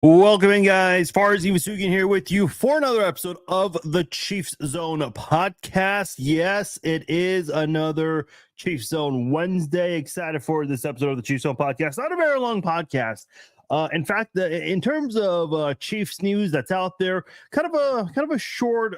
Welcome in, guys. Farzy Vasugian here with you for another episode of the Chiefs Zone podcast. Yes, it is another Chiefs Zone Wednesday. Excited for this episode of the Chiefs Zone podcast. Not a very long podcast. In fact, in terms of Chiefs news that's out there, kind of a short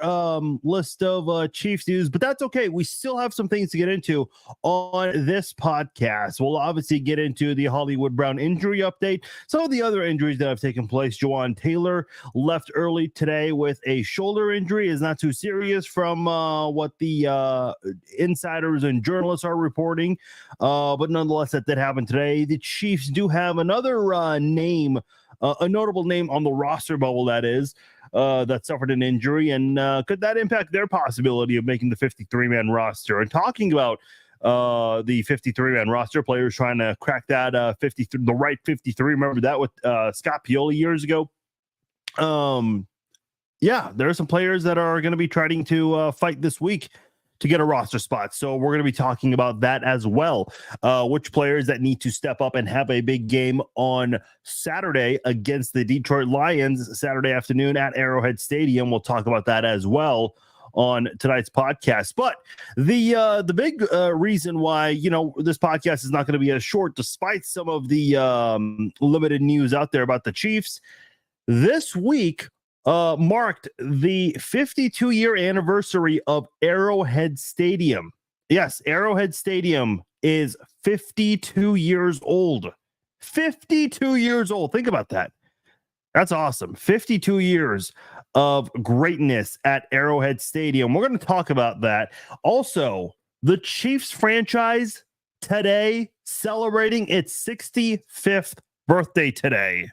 list of Chiefs news, but that's okay. We still have some things to get into on this podcast. We'll obviously get into the Hollywood Brown injury update, some of the other injuries that have taken place. Jawan Taylor left early today with a shoulder injury. Is not too serious from what the insiders and journalists are reporting, but nonetheless, that did happen today. The Chiefs do have another name, a notable name on the roster bubble, that is, that suffered an injury, and could that impact their possibility of making the 53-man roster? And talking about the 53-man roster, players trying to crack that the right 53. Remember that with Scott Pioli years ago? Yeah, there are some players that are going to be trying to fight this week to get a roster spot. So we're going to be talking about that as well. Which players that need to step up and have a big game on Saturday against the Detroit Lions, Saturday afternoon at Arrowhead Stadium. We'll talk about that as well on tonight's podcast. But the big reason why, this podcast is not going to be as short, despite some of the limited news out there about the Chiefs, this week marked the 52-year anniversary of Arrowhead Stadium. Yes, Arrowhead Stadium is 52 years old. 52 years old. Think about that. That's awesome. 52 years of greatness at Arrowhead Stadium. We're going to talk about that. Also, the Chiefs franchise today celebrating its 65th birthday today.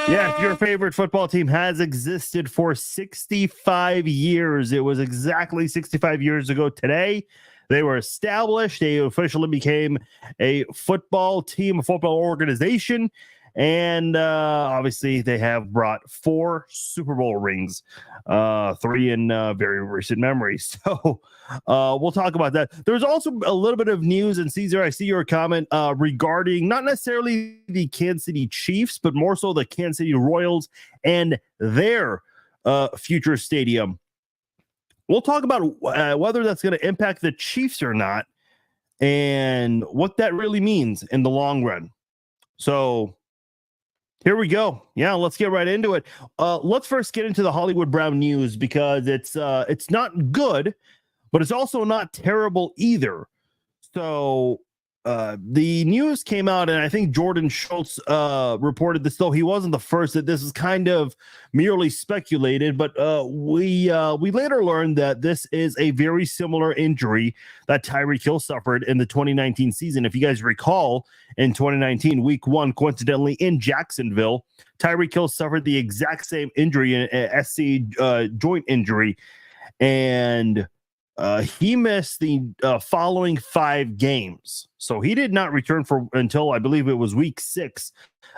Yeah, if your favorite football team has existed for 65 years, it was exactly 65 years ago today. They were established. They officially became a football team, a football organization. And obviously, they have brought 4 Super Bowl rings, 3 in very recent memory. So we'll talk about that. There's also a little bit of news, and Caesar, I see your comment regarding not necessarily the Kansas City Chiefs, but more so the Kansas City Royals and their future stadium. We'll talk about whether that's going to impact the Chiefs or not, and what that really means in the long run. So here we go. Yeah, let's get right into it. Let's first get into the Hollywood Brown news, because it's not good, but it's also not terrible either. So the news came out, and I think Jordan Schultz reported this, though he wasn't the first, that this is kind of merely speculated, but we later learned that this is a very similar injury that Tyreek Hill suffered in the 2019 season. If you guys recall, in 2019, week 1, coincidentally in Jacksonville, Tyreek Hill suffered the exact same injury, an SC joint injury, and he missed the following 5 games. So he did not return until I believe it was week 6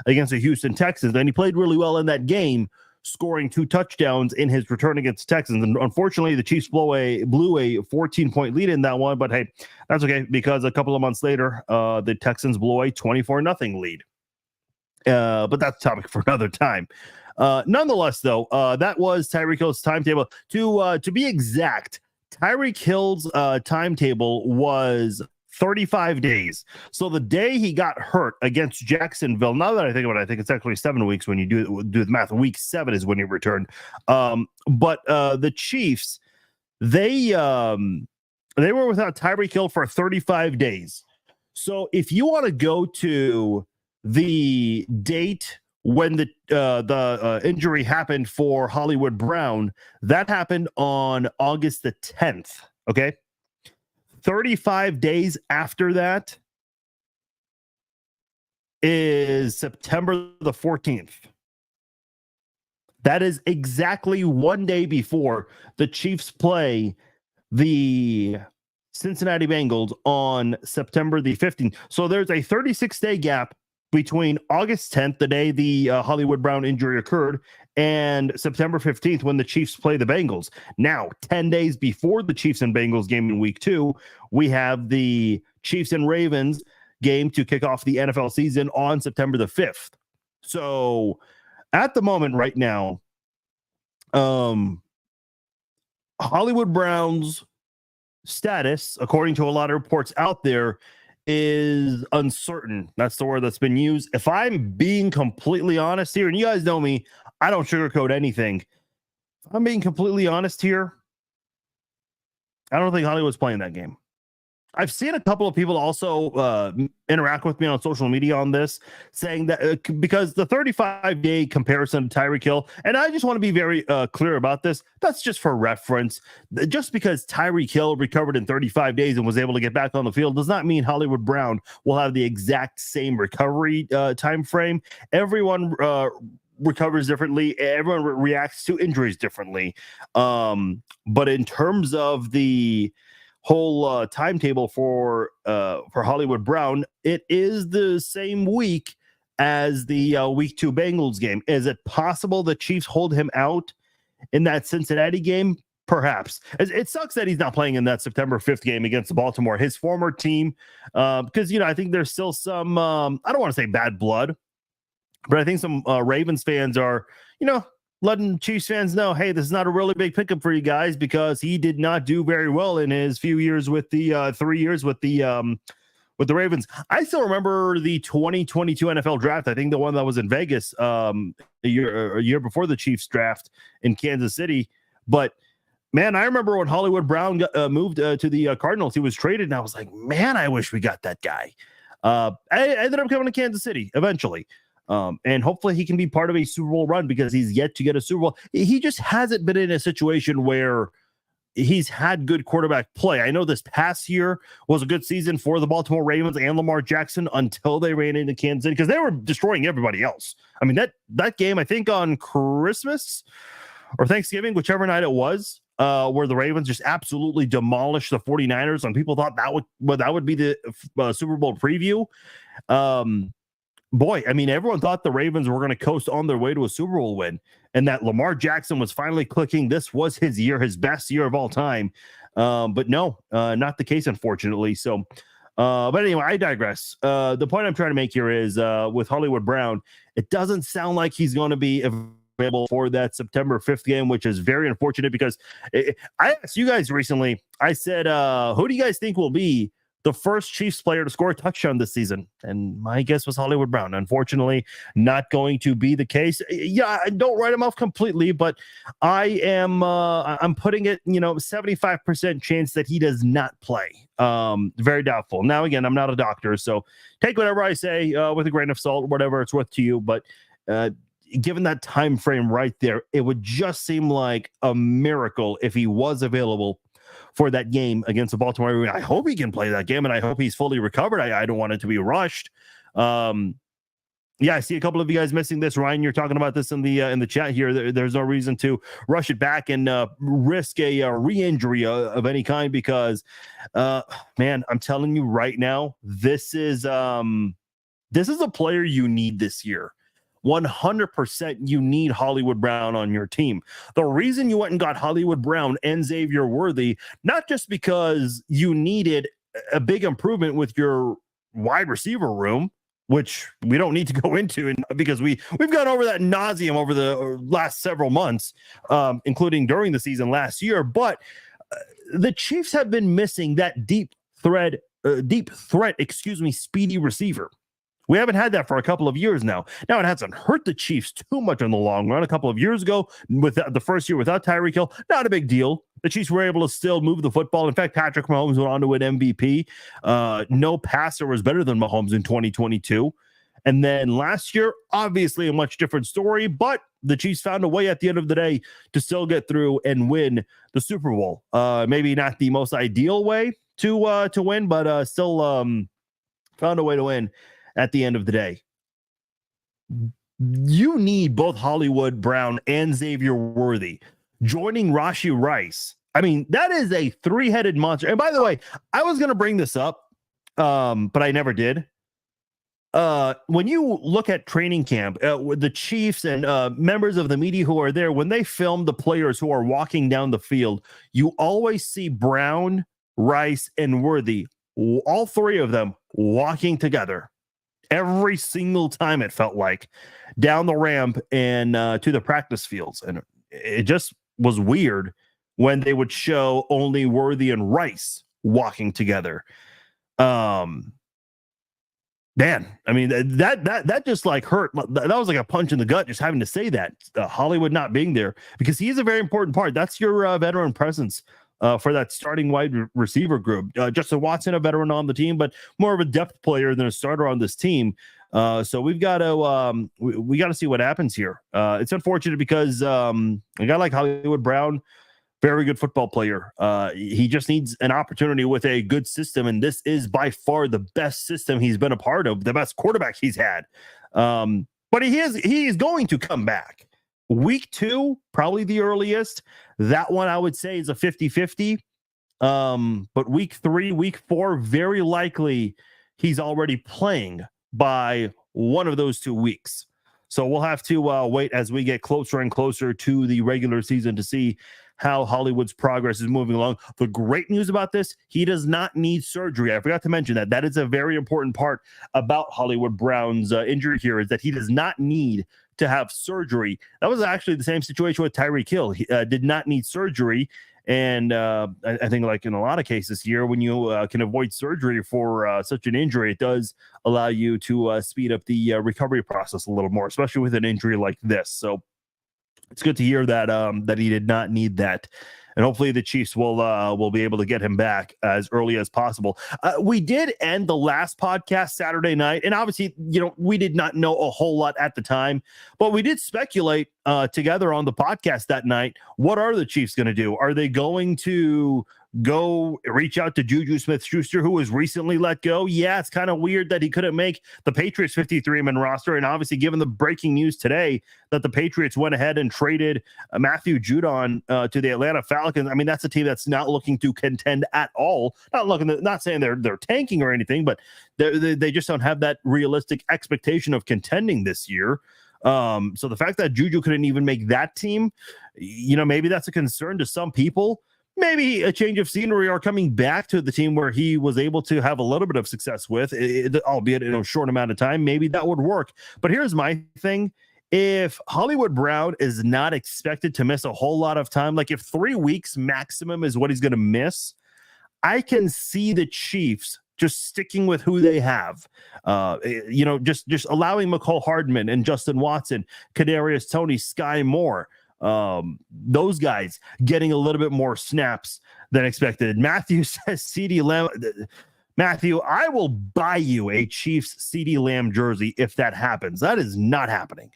against the Houston Texans. And he played really well in that game, scoring 2 touchdowns in his return against the Texans. And unfortunately, the Chiefs blew a 14-point lead in that one. But hey, that's okay, because a couple of months later, the Texans blew a 24-0 lead. But that's a topic for another time. Nonetheless, though, that was Tyreek Hill's timetable. To be exact, Tyreek Hill's timetable was 35 days. So the day he got hurt against Jacksonville, now that I think about it, I think it's actually 7 weeks when you do the math. Week 7 is when he returned. But the Chiefs, they were without Tyreek Hill for 35 days. So if you want to go to the date when the injury happened for Hollywood Brown, that happened on August the 10th, okay? 35 days after that is September the 14th. That is exactly 1 day before the Chiefs play the Cincinnati Bengals on September the 15th. So there's a 36-day gap between August 10th, the day the Hollywood Brown injury occurred, and September 15th, when the Chiefs play the Bengals. Now, 10 days before the Chiefs and Bengals game in week 2, we have the Chiefs and Ravens game to kick off the NFL season on September the 5th. So at the moment right now, Hollywood Brown's status, according to a lot of reports out there, is uncertain. That's the word that's been used. If I'm being completely honest here, and you guys know me, I don't sugarcoat anything. If I'm being completely honest here, I don't think Hollywood's playing that game. I've seen a couple of people also interact with me on social media on this, saying that because the 35-day comparison to Tyreek Hill, and I just want to be very clear about this, that's just for reference. Just because Tyreek Hill recovered in 35 days and was able to get back on the field does not mean Hollywood Brown will have the exact same recovery time frame. Everyone recovers differently. Everyone reacts to injuries differently. But in terms of the whole timetable for Hollywood Brown, it is the same week as the week 2 Bengals game. Is it possible the Chiefs hold him out in that Cincinnati game? Perhaps. It sucks that he's not playing in that September 5th game against Baltimore, his former team, because I think there's still some I don't want to say bad blood, but I think some Ravens fans are letting Chiefs fans know, hey, this is not a really big pickup for you guys because he did not do very well in his few years with the 3 years with the Ravens. I still remember the 2022 NFL draft. I think the one that was in Vegas a year before the Chiefs draft in Kansas City. But man, I remember when Hollywood Brown moved to the Cardinals. He was traded, and I was like, man, I wish we got that guy. I ended up coming to Kansas City eventually. And hopefully he can be part of a Super Bowl run because he's yet to get a Super Bowl. He just hasn't been in a situation where he's had good quarterback play. I know this past year was a good season for the Baltimore Ravens and Lamar Jackson until they ran into Kansas City because they were destroying everybody else. I mean, that game, I think on Christmas or Thanksgiving, whichever night it was, where the Ravens just absolutely demolished the 49ers, and people thought that would be the Super Bowl preview. Boy, I mean, everyone thought the Ravens were going to coast on their way to a Super Bowl win, and that Lamar Jackson was finally clicking. This was his year, his best year of all time. But no, not the case, unfortunately. So, but anyway, I digress. The point I'm trying to make here is with Hollywood Brown, it doesn't sound like he's going to be available for that September 5th game, which is very unfortunate because I asked you guys recently, I said, who do you guys think will be the first Chiefs player to score a touchdown this season? And my guess was Hollywood Brown. Unfortunately, not going to be the case. Yeah, I don't write him off completely, but I am I'm putting it, 75% chance that he does not play. Very doubtful. Now, again, I'm not a doctor, so take whatever I say with a grain of salt, whatever it's worth to you. But given that time frame right there, it would just seem like a miracle if he was available for that game against the Baltimore. I hope he can play that game, and I hope he's fully recovered. I don't want it to be rushed. Yeah, I see a couple of you guys missing this. Ryan, you're talking about this in the chat here. There's no reason to rush it back and risk a re-injury of any kind because, man, I'm telling you right now, this is a player you need this year. 100% you need Hollywood Brown on your team. The reason you went and got Hollywood Brown and Xavier Worthy, not just because you needed a big improvement with your wide receiver room, which we don't need to go into because we've gone over that nauseum over the last several months, including during the season last year. But the Chiefs have been missing that deep threat, speedy receiver. We haven't had that for a couple of years now. Now, it hasn't hurt the Chiefs too much in the long run. A couple of years ago, with the first year without Tyreek Hill, not a big deal. The Chiefs were able to still move the football. In fact, Patrick Mahomes went on to win MVP. No passer was better than Mahomes in 2022. And then last year, obviously a much different story, but the Chiefs found a way at the end of the day to still get through and win the Super Bowl. Maybe not the most ideal way to win, but still found a way to win at the end of the day. You need both Hollywood Brown and Xavier Worthy joining Rashee Rice. I mean, that is a three-headed monster. And by the way, I was going to bring this up, but I never did. When you look at training camp, with the Chiefs and members of the media who are there, when they film the players who are walking down the field, you always see Brown, Rice, and Worthy, all three of them walking together. Every single time it felt like. down the ramp and to the practice fields. And it just was weird when they would show only Worthy and Rice walking together. Man, I mean, that just like hurt. That was like a punch in the gut just having to say that. Hollywood not being there, because he is a very important part. That's your veteran presence for that starting wide receiver group. Justin Watson, a veteran on the team, but more of a depth player than a starter on this team. So we've got to we got to see what happens here. It's unfortunate because a guy like Hollywood Brown, very good football player. He just needs an opportunity with a good system, and this is by far the best system he's been a part of, the best quarterback he's had. But he is going to come back. Week 2, probably the earliest. That one I would say is a 50-50. But week 3, week 4, very likely he's already playing by one of those 2 weeks. So we'll have to wait as we get closer and closer to the regular season to see how Hollywood's progress is moving along. The great news about this, he does not need surgery. I forgot to mention that. That is a very important part about Hollywood Brown's injury here, is that he does not need to have surgery. That was actually the same situation with Tyreek Hill. He did not need surgery. And I think, like in a lot of cases here, when you can avoid surgery for such an injury, it does allow you to speed up the recovery process a little more, especially with an injury like this. So it's good to hear that that he did not need that, and hopefully the Chiefs will be able to get him back as early as possible. We did end the last podcast Saturday night, and obviously, we did not know a whole lot at the time, but we did speculate together on the podcast that night. What are the Chiefs going to do? Are they going to go reach out to Juju Smith-Schuster, who was recently let go? Yeah, it's kind of weird that he couldn't make the Patriots 53-man roster. And obviously, given the breaking news today that the Patriots went ahead and traded Matthew Judon to the Atlanta Falcons, I mean, that's a team that's not looking to contend at all. Not saying they're tanking or anything, but they just don't have that realistic expectation of contending this year. So the fact that Juju couldn't even make that team, maybe that's a concern to some people. Maybe a change of scenery or coming back to the team where he was able to have a little bit of success with, albeit in a short amount of time, maybe that would work. But here's my thing. If Hollywood Brown is not expected to miss a whole lot of time, like if 3 weeks maximum is what he's going to miss, I can see the Chiefs just sticking with who they have, just allowing McCole Hardman and Justin Watson, Kadarius Toney, Sky Moore, those guys getting a little bit more snaps than expected. Matthew says CeeDee Lamb. Matthew, I will buy you a Chiefs CeeDee Lamb jersey if that happens. That is not happening.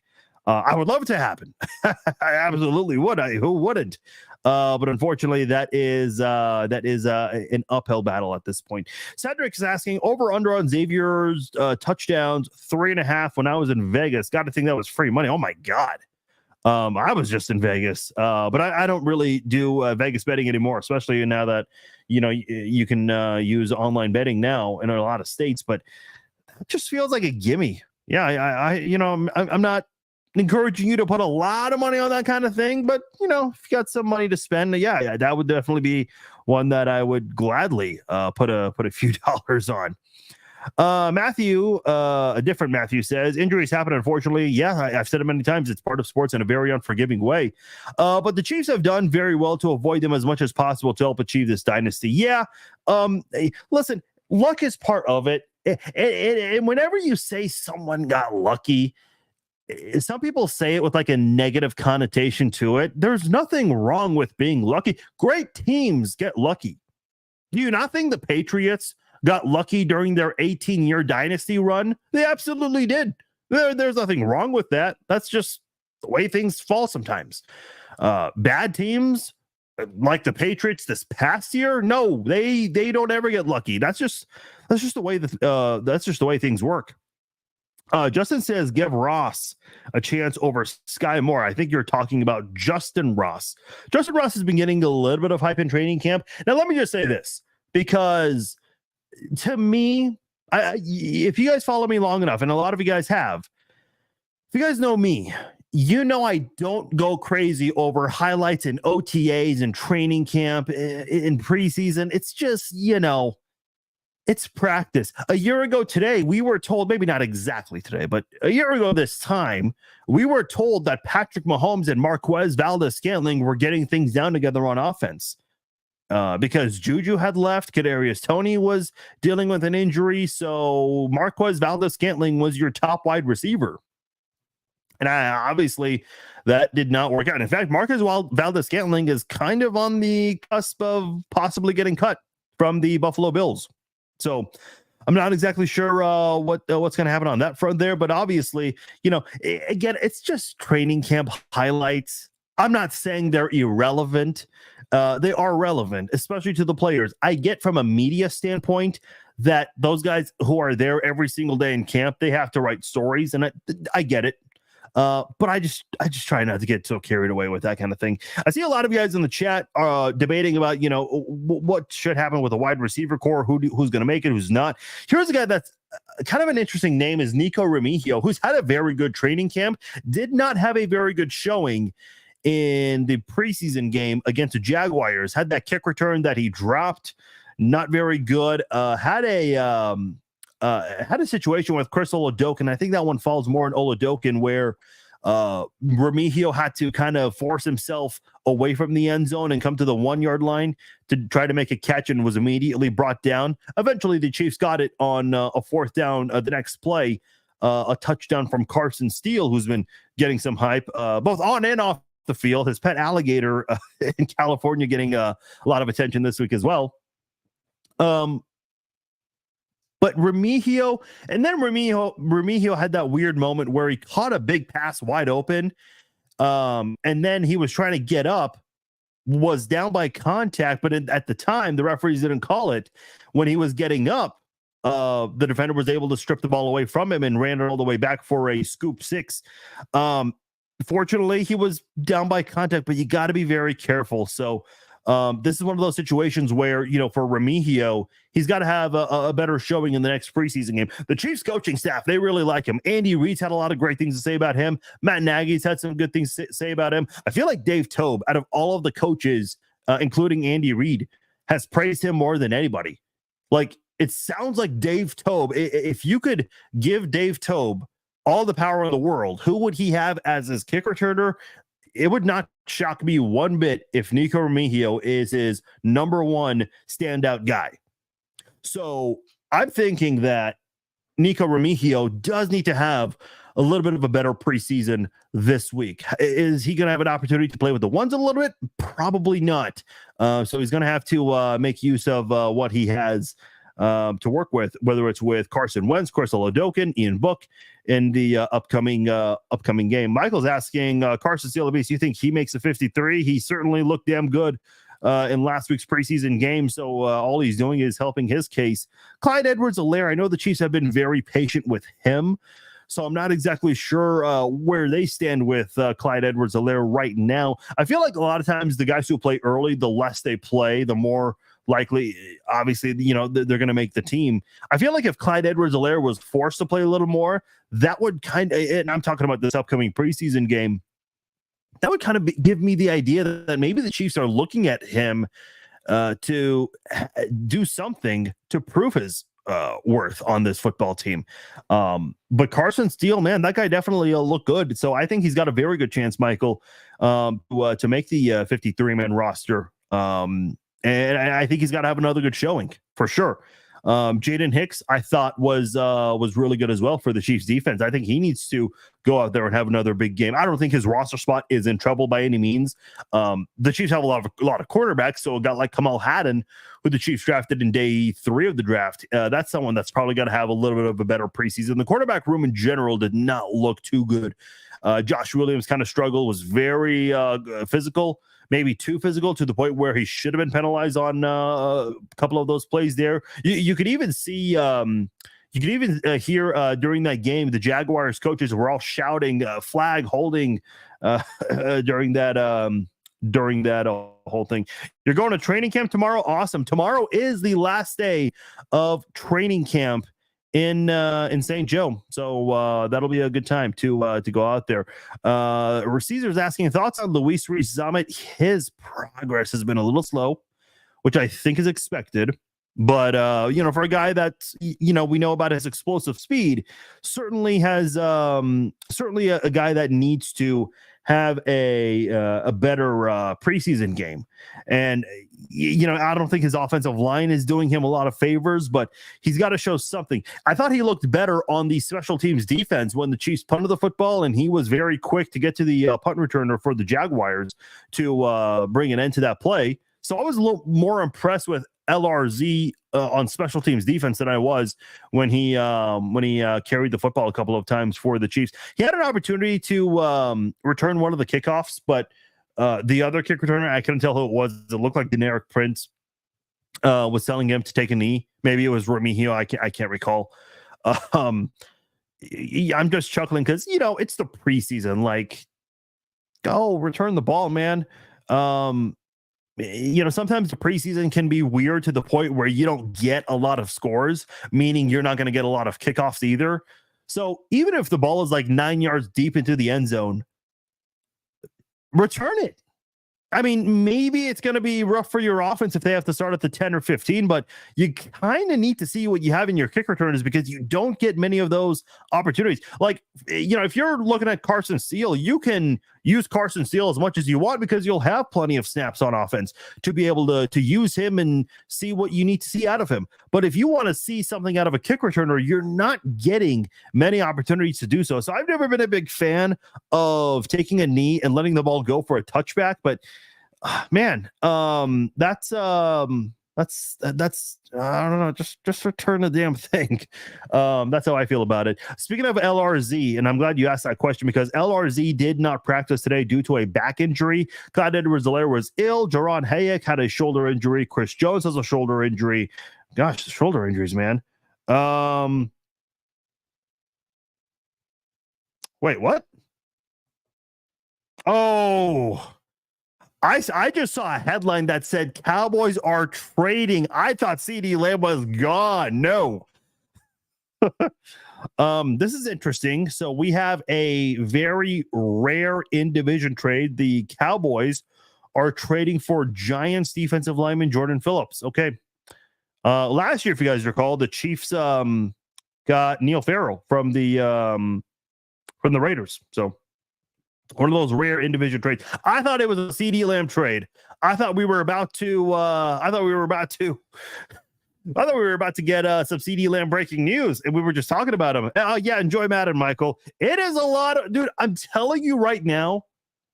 I would love it to happen. I absolutely would. Who wouldn't? But unfortunately, that is an uphill battle at this point. Cedric is asking over under on Xavier's touchdowns 3.5 when I was in Vegas. Got to think that was free money. Oh my God. I was just in Vegas, but I don't really do Vegas betting anymore, especially now that, you can use online betting now in a lot of states, but it just feels like a gimme. Yeah. I'm not encouraging you to put a lot of money on that kind of thing, but if you got some money to spend, yeah, that would definitely be one that I would gladly put a few dollars on. Matthew, a different Matthew says injuries happen, unfortunately. Yeah, I've said it many times. It's part of sports in a very unforgiving way. But the Chiefs have done very well to avoid them as much as possible to help achieve this dynasty. Yeah. Listen, luck is part of it. And whenever you say someone got lucky, some people say it with like a negative connotation to it. There's nothing wrong with being lucky. Great teams get lucky. Do you not think the Patriots got lucky during their 18-year dynasty run? They absolutely did. There's nothing wrong with that. That's just the way things fall sometimes. Bad teams like the Patriots this past year, no, they don't ever get lucky. That's just the way things work. Justin says give Ross a chance over Sky Moore. I think you're talking about Justin Ross. Justin Ross has been getting a little bit of hype in training camp. Now, let me just say this, because to me, if you guys follow me long enough, and a lot of you guys have, if you guys know me, I don't go crazy over highlights and OTAs and training camp in preseason. It's just, It's practice. A year ago today, we were told, maybe not exactly today, but a year ago this time, we were told that Patrick Mahomes and Marquez Valdez-Scantling were getting things down together on offense. Because Juju had left, Kadarius Toney was dealing with an injury, so Marquez Valdez-Scantling was your top wide receiver. And obviously, that did not work out. In fact, Marquez Valdez-Scantling is kind of on the cusp of possibly getting cut from the Buffalo Bills. So I'm not exactly sure what's going to happen on that front there. But obviously, again, it's just training camp highlights. I'm not saying they're irrelevant. They are relevant, especially to the players. I get from a media standpoint that those guys who are there every single day in camp, they have to write stories, and I get it. But I just try not to get so carried away with that kind of thing. I see a lot of you guys in the chat debating about, what should happen with a wide receiver core, who's going to make it, who's not. Here's a guy that's kind of an interesting name, is Nico Remigio, who's had a very good training camp, did not have a very good showing in the preseason game against the Jaguars, had that kick return that he dropped, not very good, had a situation with Chris Oladokun. I think that one falls more in Oladokun, where Remigio had to kind of force himself away from the end zone and come to the 1 yard line to try to make a catch, and was immediately brought down. Eventually, the Chiefs got it on a fourth down. The next play, a touchdown from Carson Steele, who's been getting some hype both on and off the field. His pet alligator in California getting a lot of attention this week as well. But Remigio had that weird moment where he caught a big pass wide open, and then he was trying to get up, was down by contact, but at the time, the referees didn't call it. When he was getting up, the defender was able to strip the ball away from him and ran it all the way back for a scoop six. Fortunately, he was down by contact, but you got to be very careful. So this is one of those situations where, for Remigio, he's got to have a better showing in the next preseason game. The Chiefs coaching staff, they really like him. Andy Reid's had a lot of great things to say about him. Matt Nagy's had some good things to say about him. I feel like Dave Toub, out of all of the coaches, including Andy Reid, has praised him more than anybody. Like, it sounds like Dave Toub, if you could give Dave Toub all the power in the world, who would he have as his kick returner? It would not shock me one bit if Nico Remigio is his number one standout guy. So I'm thinking that Nico Remigio does need to have a little bit of a better preseason this week. Is he going to have an opportunity to play with the ones a little bit? Probably not. So he's going to have to make use of what he has to work with, whether it's with Carson Wentz, Chris Oladokun, Ian Book in the upcoming game. Michael's asking, Carson Steele, you think he makes a 53? He certainly looked damn good in last week's preseason game, so all he's doing is helping his case. Clyde Edwards-Helaire, I know the Chiefs have been very patient with him, so I'm not exactly sure where they stand with Clyde Edwards-Helaire right now. I feel like a lot of times the guys who play early, the less they play, the more likely, obviously, they're going to make the team. I feel like if Clyde Edwards-Helaire was forced to play a little more, that would kind of, and I'm talking about this upcoming preseason game, that would kind of give me the idea that maybe the Chiefs are looking at him to do something to prove his worth on this football team. But Carson Steele, man, that guy definitely looked good. So I think he's got a very good chance, Michael, to make the 53-man roster. And I think he's got to have another good showing for sure. Jaden Hicks, I thought was really good as well for the Chiefs defense. I think he needs to go out there and have another big game. I don't think his roster spot is in trouble by any means. The Chiefs have a lot of quarterbacks, so a guy like Kamal Haddon, who the Chiefs drafted in day 3 of the draft, that's someone that's probably going to have a little bit of a better preseason. The quarterback room in general did not look too good. Josh Williams kind of struggled, was very physical, maybe too physical to the point where he should have been penalized on a couple of those plays there. You could even see, hear during that game, the Jaguars coaches were all shouting flag holding during that whole thing. You're going to training camp tomorrow? Awesome. Tomorrow is the last day of training camp in St. Joe, so that'll be a good time to go out there. Caesar's asking thoughts on Luis Rees Summit. His progress has been a little slow, which I think is expected. But for a guy that's we know about his explosive speed, certainly has certainly a guy that needs to have a better preseason game. And I don't think his offensive line is doing him a lot of favors, but he's got to show something. I thought he looked better on the special teams defense when the Chiefs punted the football, and he was very quick to get to the punt returner for the Jaguars to bring an end to that play. So I was a little more impressed with LRZ on special teams defense than I was when he carried the football a couple of times for the Chiefs. He had an opportunity to return one of the kickoffs, but the other kick returner, I couldn't tell who it was. It looked like Generic Prince was telling him to take a knee. Maybe it was Remigio. I can't recall. I'm just chuckling because it's the preseason. Like, go return the ball, man. Sometimes the preseason can be weird to the point where you don't get a lot of scores, meaning you're not going to get a lot of kickoffs either. So even if the ball is like 9 yards deep into the end zone, return it. I mean, maybe it's going to be rough for your offense if they have to start at the 10 or 15, but you kind of need to see what you have in your kick returners because you don't get many of those opportunities. Like, if you're looking at Carson Steele, you can use Carson Steele as much as you want because you'll have plenty of snaps on offense to be able to use him and see what you need to see out of him. But if you want to see something out of a kick returner, you're not getting many opportunities to do so. So I've never been a big fan of taking a knee and letting the ball go for a touchback, but man, that's I don't know, just return the damn thing. That's how I feel about it. Speaking of LRZ, and I'm glad you asked that question because LRZ did not practice today due to a back injury. Clyde Edwards-Helaire was ill. Jaron Hayek had a shoulder injury. Chris Jones has a shoulder injury. Gosh, shoulder injuries, man. Wait, what? Oh, I just saw a headline that said Cowboys are trading. I thought CeeDee Lamb was gone. No. This is interesting. So we have a very rare in-division trade. The Cowboys are trading for Giants defensive lineman Jordan Phillips. Okay. Last year, if you guys recall, the Chiefs got Neil Farrell from the Raiders. So one of those rare individual trades. I thought it was a CeeDee Lamb trade. I thought we were about to get some CeeDee Lamb breaking news, and we were just talking about him. Oh yeah, enjoy Madden, Michael. It is a lot of dude. I'm telling you right now,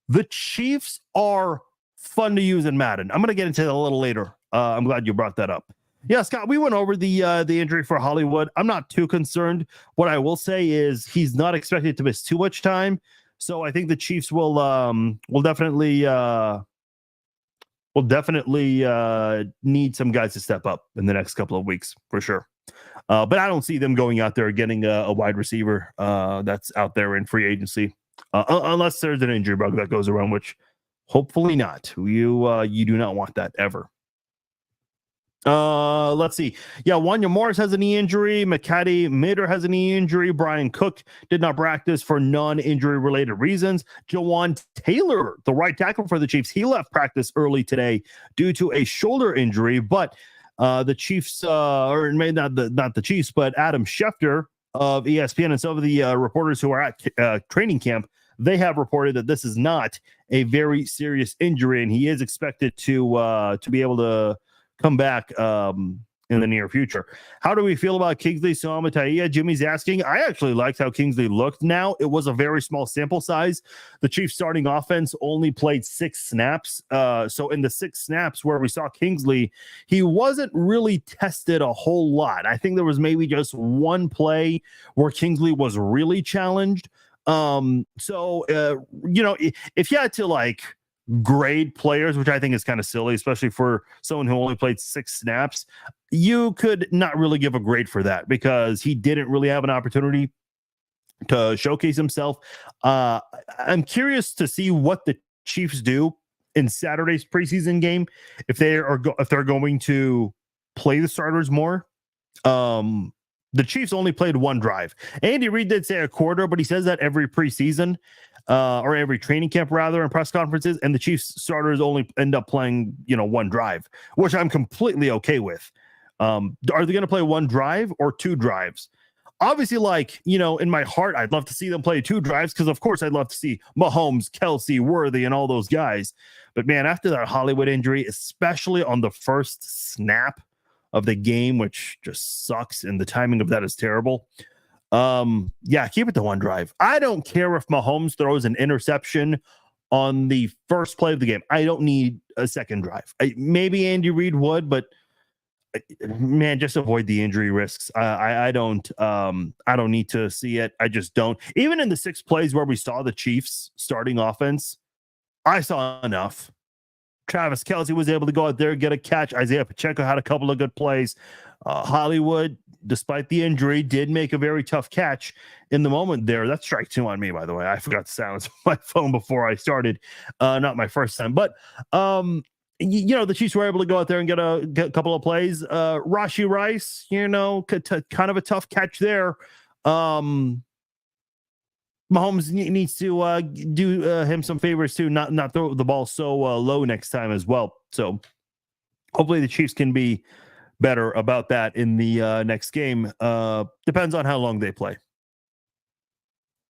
the Chiefs are fun to use in Madden. I'm gonna get into that a little later. I'm glad you brought that up. Yeah, Scott, we went over the injury for Hollywood. I'm not too concerned. What I will say is he's not expected to miss too much time. So I think the Chiefs will definitely need some guys to step up in the next couple of weeks for sure. But I don't see them going out there getting a wide receiver that's out there in free agency unless there's an injury bug that goes around, which hopefully not. You do not want that ever. Let's see. Yeah, Wanya Morris has a knee injury. Makati Mitter has a knee injury. Brian Cook did not practice for non-injury related reasons. Jawan Taylor, the right tackle for the Chiefs, he left practice early today due to a shoulder injury. But the Chiefs, or maybe not the Chiefs, but Adam Schefter of ESPN and some of the reporters who are at training camp, they have reported that this is not a very serious injury, and he is expected to be able to come back in the near future. How do we feel about Kingsley Suamataia? Jimmy's asking. I actually liked how Kingsley looked. Now, it was a very small sample size. The Chiefs starting offense only played 6 snaps. So in the 6 snaps where we saw Kingsley, he wasn't really tested a whole lot. I think there was maybe just one play where Kingsley was really challenged. If you had to grade players, which I think is kind of silly, especially for someone who only played 6 snaps, you could not really give a grade for that because he didn't really have an opportunity to showcase himself. I'm curious to see what the Chiefs do in Saturday's preseason game, if they're going to play the starters more. The Chiefs only played 1 drive. Andy Reid did say a quarter, but he says that every preseason or every training camp rather in press conferences, and the Chiefs starters only end up playing 1 drive, which I'm completely okay with. Are they going to play one drive or two drives? Obviously, like, in my heart, I'd love to see them play two drives because, of course, I'd love to see Mahomes, Kelsey, Worthy, and all those guys. But, man, after that Hollywood injury, especially on the first snap of the game, which just sucks, and the timing of that is terrible. Yeah, keep it to one drive. I don't care if Mahomes throws an interception on the first play of the game. I don't need a second drive. Maybe Andy Reid would, but man, just avoid the injury risks. I don't need to see it. I just don't. Even in the 6 plays where we saw the Chiefs starting offense, I saw enough. Travis Kelce was able to go out there and get a catch. Isaiah Pacheco had a couple of good plays. Hollywood, despite the injury, did make a very tough catch in the moment there. That's strike 2 on me, by the way. I forgot to silence my phone before I started. Not my first time, but the Chiefs were able to go out there and get a couple of plays. Rashee Rice, kind of a tough catch there. Mahomes needs to do him some favors too, not throw the ball so low next time as well. So hopefully the Chiefs can be better about that in the next game. Depends on how long they play.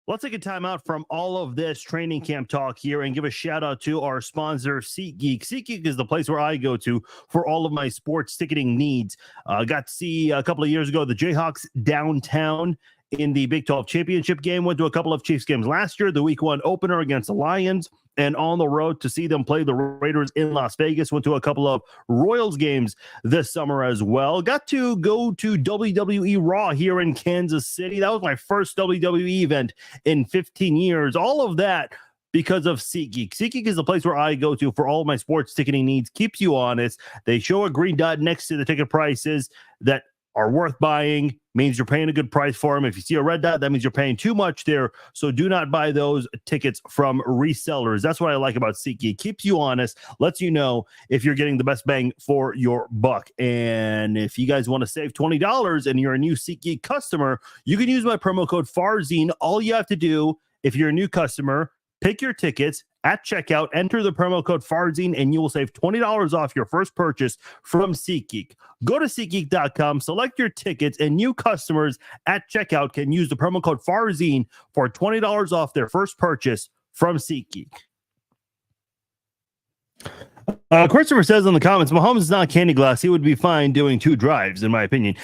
Let's take a time out from all of this training camp talk here and give a shout out to our sponsor, SeatGeek. SeatGeek is the place where I go to for all of my sports ticketing needs. Got to see a couple of years ago the Jayhawks downtown in the Big 12 championship game. Went to a couple of Chiefs games last year, the week 1 opener against the Lions, and on the road to see them play the Raiders in Las Vegas. Went to a couple of Royals games this summer as well. Got to go to WWE Raw here in Kansas City. That was my first WWE event in 15 years. All of that because of SeatGeek. SeatGeek is the place where I go to for all of my sports ticketing needs. Keeps you honest. They show a green dot next to the ticket prices that are worth buying, means you're paying a good price for them. If you see a red dot, that means you're paying too much there. So do not buy those tickets from resellers. That's what I like about SeatGeek. Keeps you honest, lets you know if you're getting the best bang for your buck. And if you guys want to save $20 and you're a new SeatGeek customer, you can use my promo code FARZINE. All you have to do, if you're a new customer, pick your tickets at checkout, enter the promo code FARZINE, and you will save $20 off your first purchase from SeatGeek. Go to SeatGeek.com, select your tickets, and new customers at checkout can use the promo code FARZINE for $20 off their first purchase from SeatGeek. Christopher says in the comments, Mahomes is not candy glass. He would be fine doing 2 drives, in my opinion.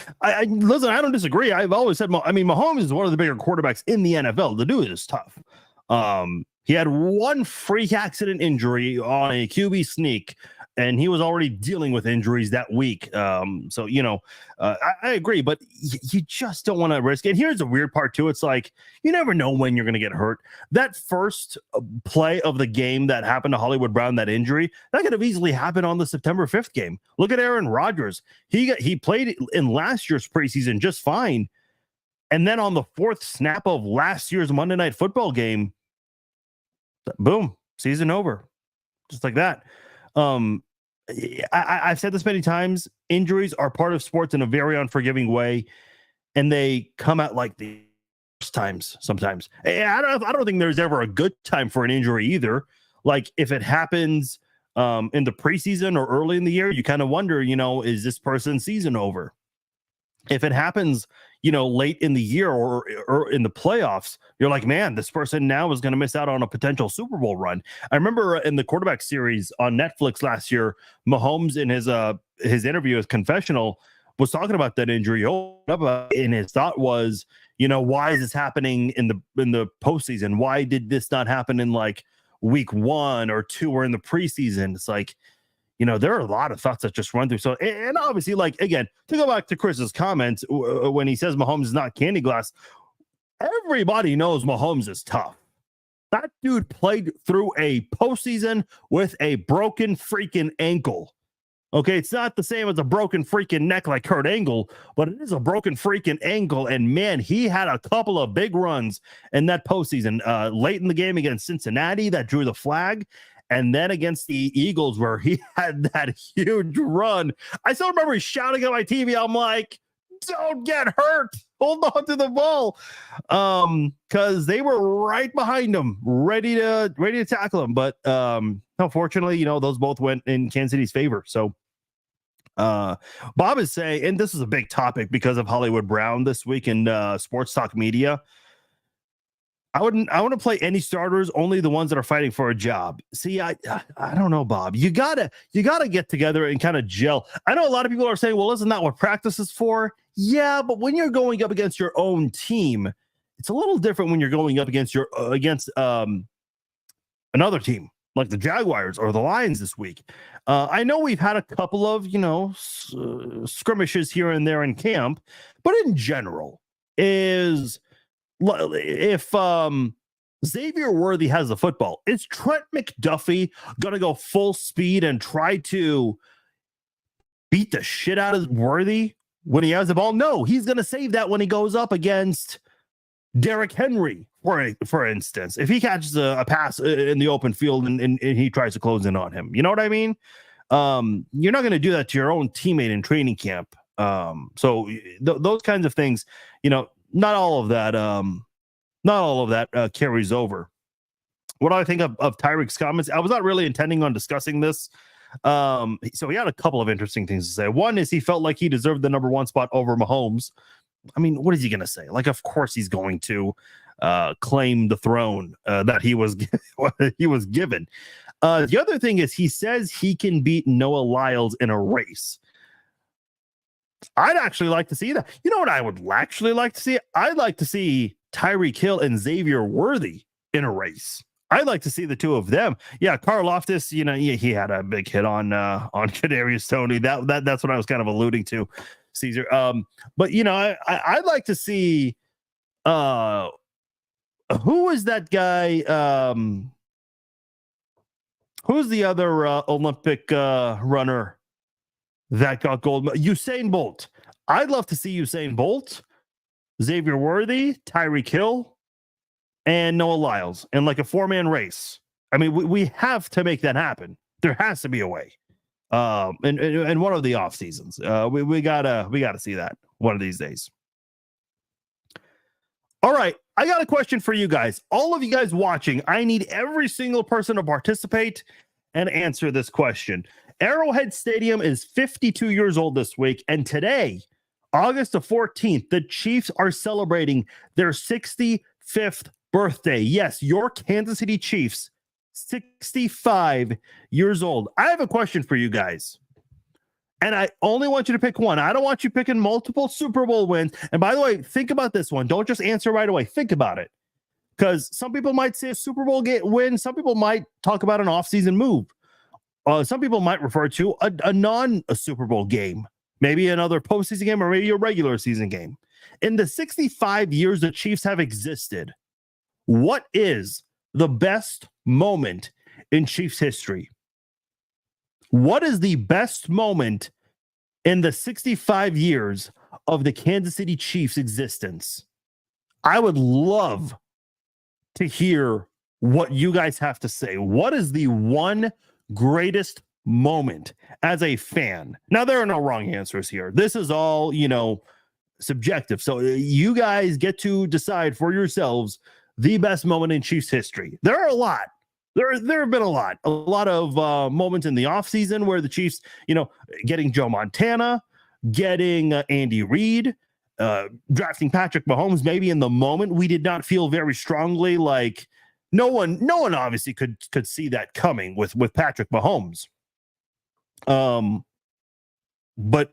Listen, I don't disagree. I've always said, Mahomes is one of the bigger quarterbacks in the NFL. The dude is tough. He had 1 freak accident injury on a QB sneak, and he was already dealing with injuries that week. So, I agree, but you just don't want to risk it. And here's the weird part, too. It's like, you never know when you're going to get hurt. That first play of the game that happened to Hollywood Brown, that injury, that could have easily happened on the September 5th game. Look at Aaron Rodgers. He played in last year's preseason just fine. And then on the 4th snap of last year's Monday Night Football game, boom, season over. Just like that. I've said this many times. Injuries are part of sports in a very unforgiving way, and they come out like the worst times sometimes. I don't think there's ever a good time for an injury either. Like if it happens in the preseason or early in the year, you kind of wonder, is this person's season over? If it happens, late in the year or in the playoffs, you're like, man, this person now is going to miss out on a potential Super Bowl run. I remember in the quarterback series on Netflix last year, Mahomes in his interview, his confessional, was talking about that injury. And his thought was, why is this happening in the postseason? Why did this not happen in like week 1 or 2 or in the preseason? It's like, there are a lot of thoughts that just run through. So, and obviously, like, again, to go back to Chris's comments, when he says Mahomes is not candy glass, everybody knows Mahomes is tough. That dude played through a postseason with a broken freaking ankle. Okay, it's not the same as a broken freaking neck like Kurt Angle, but it is a broken freaking ankle. And man, he had a couple of big runs in that postseason. Late in the game against Cincinnati that drew the flag. And then against the Eagles, where he had that huge run. I still remember shouting at my TV. I'm like, don't get hurt. Hold on to the ball. Because they were right behind him, ready to tackle him. But unfortunately, those both went in Kansas City's favor. So Bob is saying, and this is a big topic because of Hollywood Brown this week in sports talk media. I want to play any starters, only the ones that are fighting for a job. See, I don't know, Bob. You gotta get together and kind of gel. I know a lot of people are saying, well, isn't that what practice is for? Yeah, but when you're going up against your own team, it's a little different when you're going up against another team like the Jaguars or the Lions this week. I know we've had a couple of skirmishes here and there in camp, but in general, if Xavier Worthy has the football, is Trent McDuffie gonna go full speed and try to beat the shit out of Worthy when he has the ball? No, he's gonna save that when he goes up against Derrick Henry, for instance. If he catches a pass in the open field and he tries to close in on him, you know what I mean? You're not gonna do that to your own teammate in training camp. So those kinds of things, not all of that carries over. What do I think of Tyreek's comments? I was not really intending on discussing this. So he had a couple of interesting things to say. One is he felt like he deserved the number one spot over Mahomes. I mean, what is he going to say? Like, of course he's going to claim the throne that he was given. The other thing is he says he can beat Noah Lyles in a race. I'd actually like to see that. You know what I would actually like to see? I'd like to see Tyreek Hill and Xavier Worthy in a race. I'd like to see the two of them. Yeah, Karlaftis, he had a big hit on Kadarius Toney. That's what I was kind of alluding to, Caesar. But I'd like to see who was that guy? Who's the other Olympic runner that got gold? Usain Bolt. I'd love to see Usain Bolt, Xavier Worthy, Tyreek Hill, and Noah Lyles in like a 4-man race. I mean, we have to make that happen. There has to be a way. In one of the off seasons, we gotta see that one of these days. All right, I got a question for you guys. All of you guys watching, I need every single person to participate and answer this question. Arrowhead Stadium is 52 years old this week, and today, August the 14th, the Chiefs are celebrating their 65th birthday. Yes, your Kansas City Chiefs, 65 years old. I have a question for you guys, and I only want you to pick one. I don't want you picking multiple Super Bowl wins. And by the way, think about this one. Don't just answer right away. Think about it, because some people might say a Super Bowl win. Some people might talk about an offseason move. Some people might refer to a non-Super Bowl game, maybe another postseason game or maybe a regular season game. In the 65 years the Chiefs have existed, what is the best moment in Chiefs history? What is the best moment in the 65 years of the Kansas City Chiefs existence? I would love to hear what you guys have to say. What is the one greatest moment as a fan? Now, there are no wrong answers here. This is all, subjective. So you guys get to decide for yourselves the best moment in Chiefs history. There are a lot. There have been a lot of moments in the offseason where the Chiefs, getting Joe Montana, getting Andy Reid, drafting Patrick Mahomes. Maybe in the moment we did not feel very strongly, like no one obviously could see that coming with Patrick Mahomes. But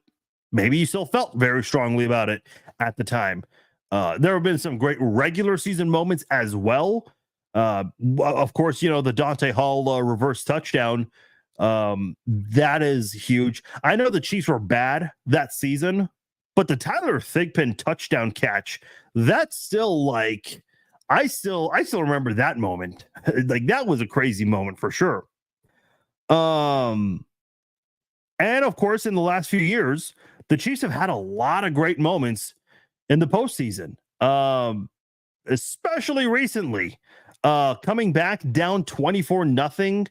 maybe you still felt very strongly about it at the time. There have been some great regular season moments as well. Of course, the Dante Hall reverse touchdown. That is huge. I know the Chiefs were bad that season, but the Tyler Thigpen touchdown catch, that's still like, I still remember that moment. Like, that was a crazy moment for sure. And of course, in the last few years, the Chiefs have had a lot of great moments in the postseason, especially recently, coming back down 24-0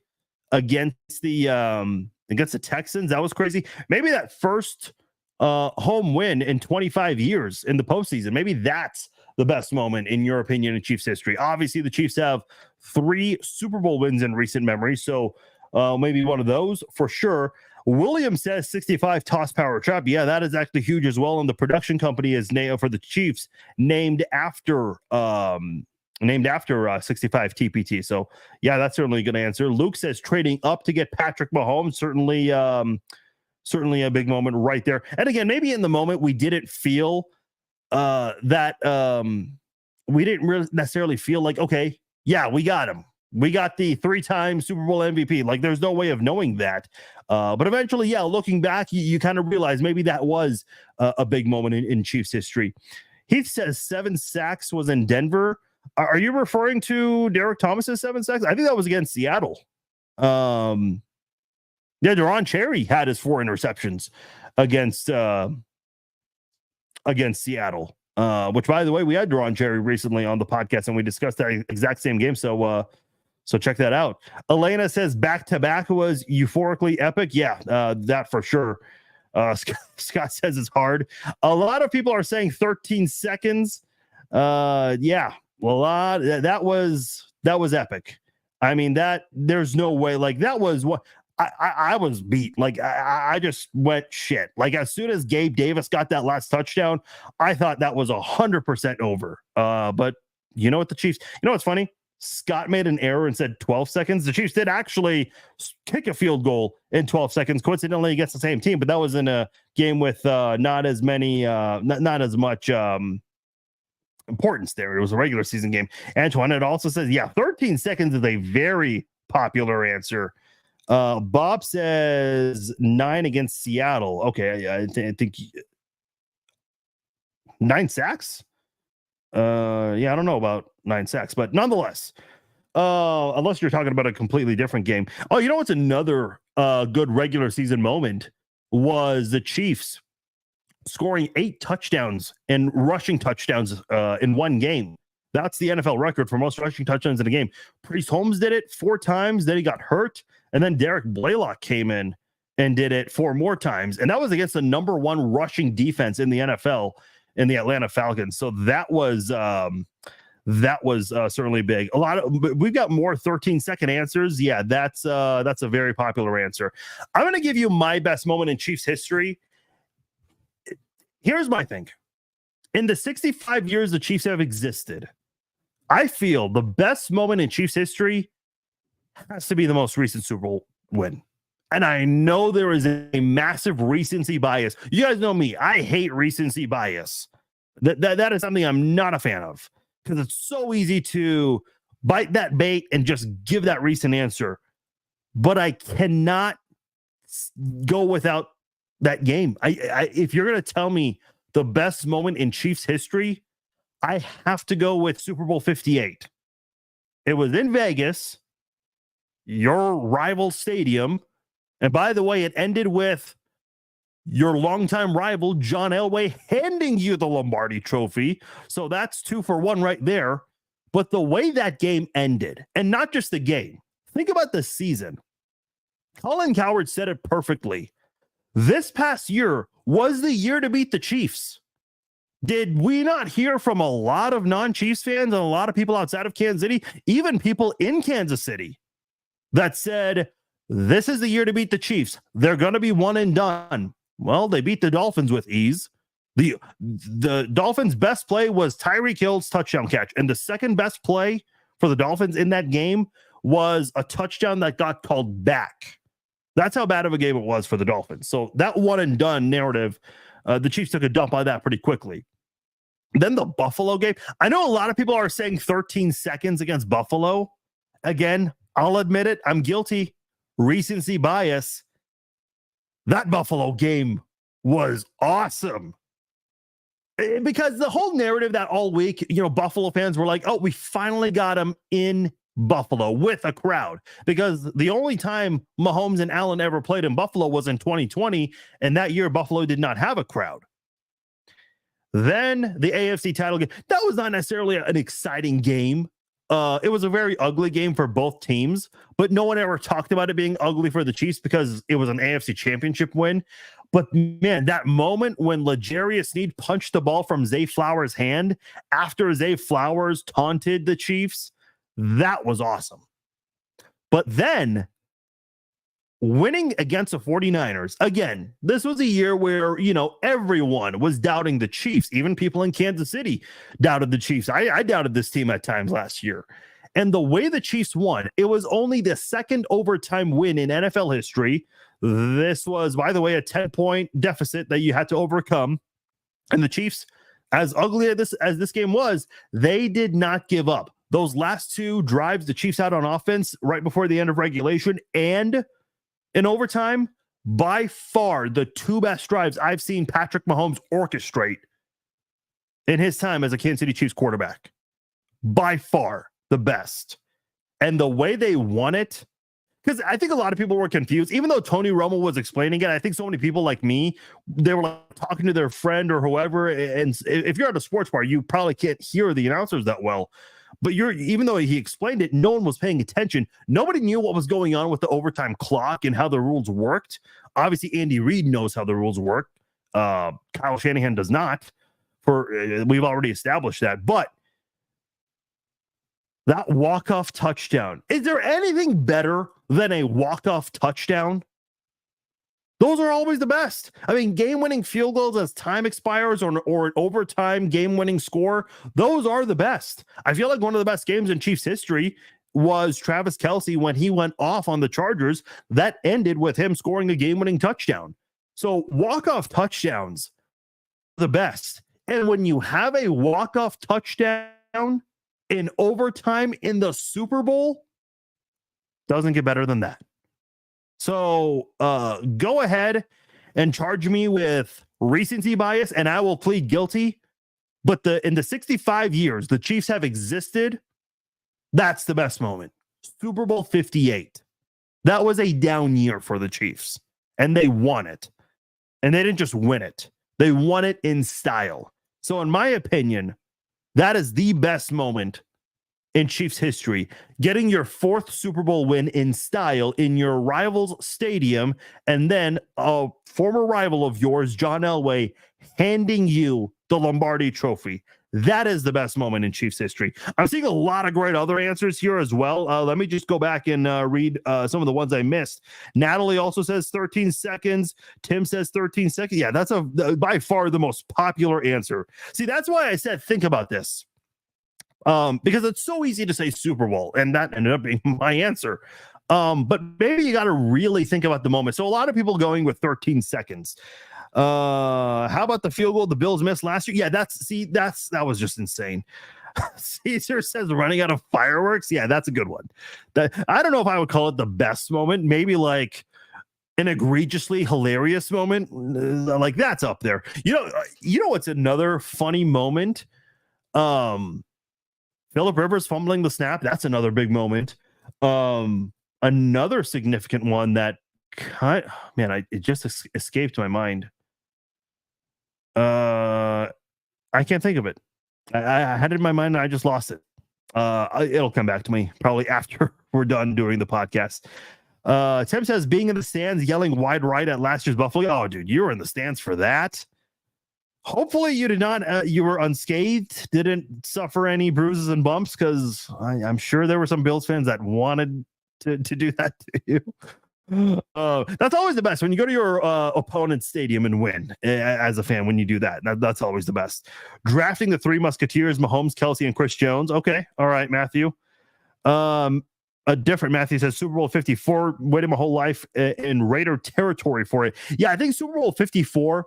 against the Texans. That was crazy. Maybe that first home win in 25 years in the postseason. Maybe that's the best moment in your opinion in Chiefs history. Obviously, the Chiefs have 3 Super Bowl wins in recent memory, so maybe one of those for sure. William says 65 toss power trap. Yeah, that is actually huge as well. And the production company is for the Chiefs named after 65 TPT. So yeah, that's certainly a good answer. Luke says trading up to get Patrick Mahomes. Certainly a big moment right there. And again, maybe in the moment we didn't feel that we didn't really necessarily feel like, okay, yeah, we got him. We got the 3-time Super Bowl MVP. Like, there's no way of knowing that. But eventually, yeah, looking back, you kind of realize maybe that was a big moment in Chiefs history. Heath says 7 sacks was in Denver. Are you referring to Derek Thomas's 7 sacks? I think that was against Seattle. Yeah, Deron Cherry had his 4 interceptions against Seattle. Which, by the way, we had Deron Cherry recently on the podcast, and we discussed that exact same game. So check that out. Elena says back-to-back was euphorically epic. Yeah, that for sure. Scott says it's hard. A lot of people are saying 13 seconds. Yeah, well, that was epic. I mean, that there's no way. Like, that was what I was beat. Like, I just went shit. Like, as soon as Gabe Davis got that last touchdown, I thought that was 100% over. But you know what, the Chiefs, you know what's funny? Scott made an error and said 12 seconds. The Chiefs did actually kick a field goal in 12 seconds, coincidentally against the same team, but that was in a game with not as much importance there. It was a regular season game. Antoine, it also says, yeah, 13 seconds is a very popular answer. Bob says 9 against Seattle. Okay, I think 9 sacks. Yeah, I don't know about 9 sacks, but nonetheless, unless you're talking about a completely different game. Oh, you know what's another good regular season moment was the Chiefs scoring 8 touchdowns and rushing touchdowns in one game. That's the NFL record for most rushing touchdowns in a game. Priest Holmes did it 4 times, then he got hurt, and then Derek Blaylock came in and did it 4 more times, and that was against the number 1 rushing defense in the NFL, in the Atlanta Falcons. So that was certainly big. We've got more 13-second answers. Yeah, that's a very popular answer. I'm going to give you my best moment in Chiefs history. Here's my thing. In the 65 years the Chiefs have existed, I feel the best moment in Chiefs history has to be the most recent Super Bowl win. And I know there is a massive recency bias. You guys know me. I hate recency bias. That is something I'm not a fan of, because it's so easy to bite that bait and just give that recent answer. But I cannot go without that game. If you're going to tell me the best moment in Chiefs history, I have to go with Super Bowl 58. It was in Vegas, your rival stadium. And by the way, it ended with your longtime rival, John Elway, handing you the Lombardi trophy. So that's 2 for 1 right there. But the way that game ended, and not just the game, think about the season. Colin Cowherd said it perfectly. This past year was the year to beat the Chiefs. Did we not hear from a lot of non-Chiefs fans and a lot of people outside of Kansas City, even people in Kansas City, that said, this is the year to beat the Chiefs. They're going to be one and done. Well, they beat the Dolphins with ease. The Dolphins' best play was Tyreek Hill's touchdown catch. And the second best play for the Dolphins in that game was a touchdown that got called back. That's how bad of a game it was for the Dolphins. So that one and done narrative, the Chiefs took a dump on that pretty quickly. Then the Buffalo game. I know a lot of people are saying 13 seconds against Buffalo. Again, I'll admit it. I'm guilty. Recency bias. That Buffalo game was awesome. Because the whole narrative that all week, Buffalo fans were like, oh, we finally got him in Buffalo with a crowd. Because the only time Mahomes and Allen ever played in Buffalo was in 2020. And that year, Buffalo did not have a crowd. Then the AFC title game. That was not necessarily an exciting game. It was a very ugly game for both teams, but no one ever talked about it being ugly for the Chiefs because it was an AFC championship win. But man, that moment when L'Jarius Sneed punched the ball from Zay Flowers' hand after Zay Flowers taunted the Chiefs, that was awesome. But then winning against the 49ers. Again, this was a year where, everyone was doubting the Chiefs. Even people in Kansas City doubted the Chiefs. I doubted this team at times last year. And the way the Chiefs won, it was only the second overtime win in NFL history. This was, by the way, a 10-point deficit that you had to overcome. And the Chiefs, as ugly as this game was, they did not give up. Those last two drives the Chiefs had on offense right before the end of regulation and in overtime, by far the two best drives I've seen Patrick Mahomes orchestrate in his time as a Kansas City Chiefs quarterback. By far the best. And the way they won it, because I think a lot of people were confused, even though Tony Romo was explaining it. I think so many people like me, they were like talking to their friend or whoever. And if you're at a sports bar, you probably can't hear the announcers that well. But even though he explained it, no one was paying attention. Nobody knew what was going on with the overtime clock and how the rules worked. Obviously, Andy Reid knows how the rules work. Kyle Shanahan does not. We've already established that. But that walk-off touchdown. Is there anything better than a walk-off touchdown? Those are always the best. I mean, game-winning field goals as time expires or an overtime game-winning score, those are the best. I feel like one of the best games in Chiefs history was Travis Kelce when he went off on the Chargers. That ended with him scoring a game-winning touchdown. So walk-off touchdowns, the best. And when you have a walk-off touchdown in overtime in the Super Bowl, doesn't get better than that. So go ahead and charge me with recency bias, and I will plead guilty. But in the 65 years the Chiefs have existed, that's the best moment. Super Bowl 58. That was a down year for the Chiefs, and they won it. And they didn't just win it. They won it in style. So in my opinion, that is the best moment in Chiefs history, getting your fourth Super Bowl win in style in your rival's stadium, and then a former rival of yours, John Elway, handing you the Lombardi Trophy. That is the best moment in Chiefs history. I'm seeing a lot of great other answers here as well. Let me just go back and read some of the ones I missed. Natalie also says 13 seconds. Tim says 13 seconds. Yeah, that's by far the most popular answer. See, that's why I said think about this. Because it's so easy to say Super Bowl, and that ended up being my answer. But maybe you got to really think about the moment. So a lot of people going with 13 seconds. How about the field goal the Bills missed last year? Yeah, that was just insane. Caesar says running out of fireworks. Yeah, that's a good one. I don't know if I would call it the best moment. Maybe like an egregiously hilarious moment. Like that's up there. You know what's another funny moment? Phillip Rivers fumbling the snap. That's another big moment. Another significant one that it just escaped my mind. I can't think of it. I had it in my mind and I just lost it. It'll come back to me probably after we're done doing the podcast. Tim says being in the stands, yelling wide right at last year's Buffalo. Oh, dude, you were in the stands for that. Hopefully you did not. You were unscathed, didn't suffer any bruises and bumps, because I'm sure there were some Bills fans that wanted to do that to you. That's always the best when you go to your opponent's stadium and win as a fan. When you do that, that's always the best. Drafting the three Musketeers: Mahomes, Kelce, and Chris Jones. Okay, all right, Matthew. A different Matthew says Super Bowl 54. Waited my whole life in Raider territory for it. Yeah, I think Super Bowl 54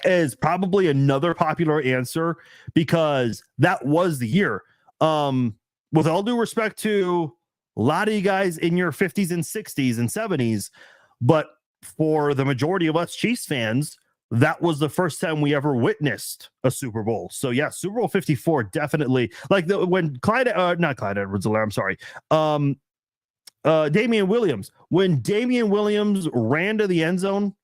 is probably another popular answer because that was the year. With all due respect to a lot of you guys in your 50s and 60s and 70s, but for the majority of us Chiefs fans, that was the first time we ever witnessed a Super Bowl. So yeah, Super Bowl 54 definitely. Like when not Clyde Edwards-Helaire, I'm sorry. Damian Williams. When Damian Williams ran to the end zone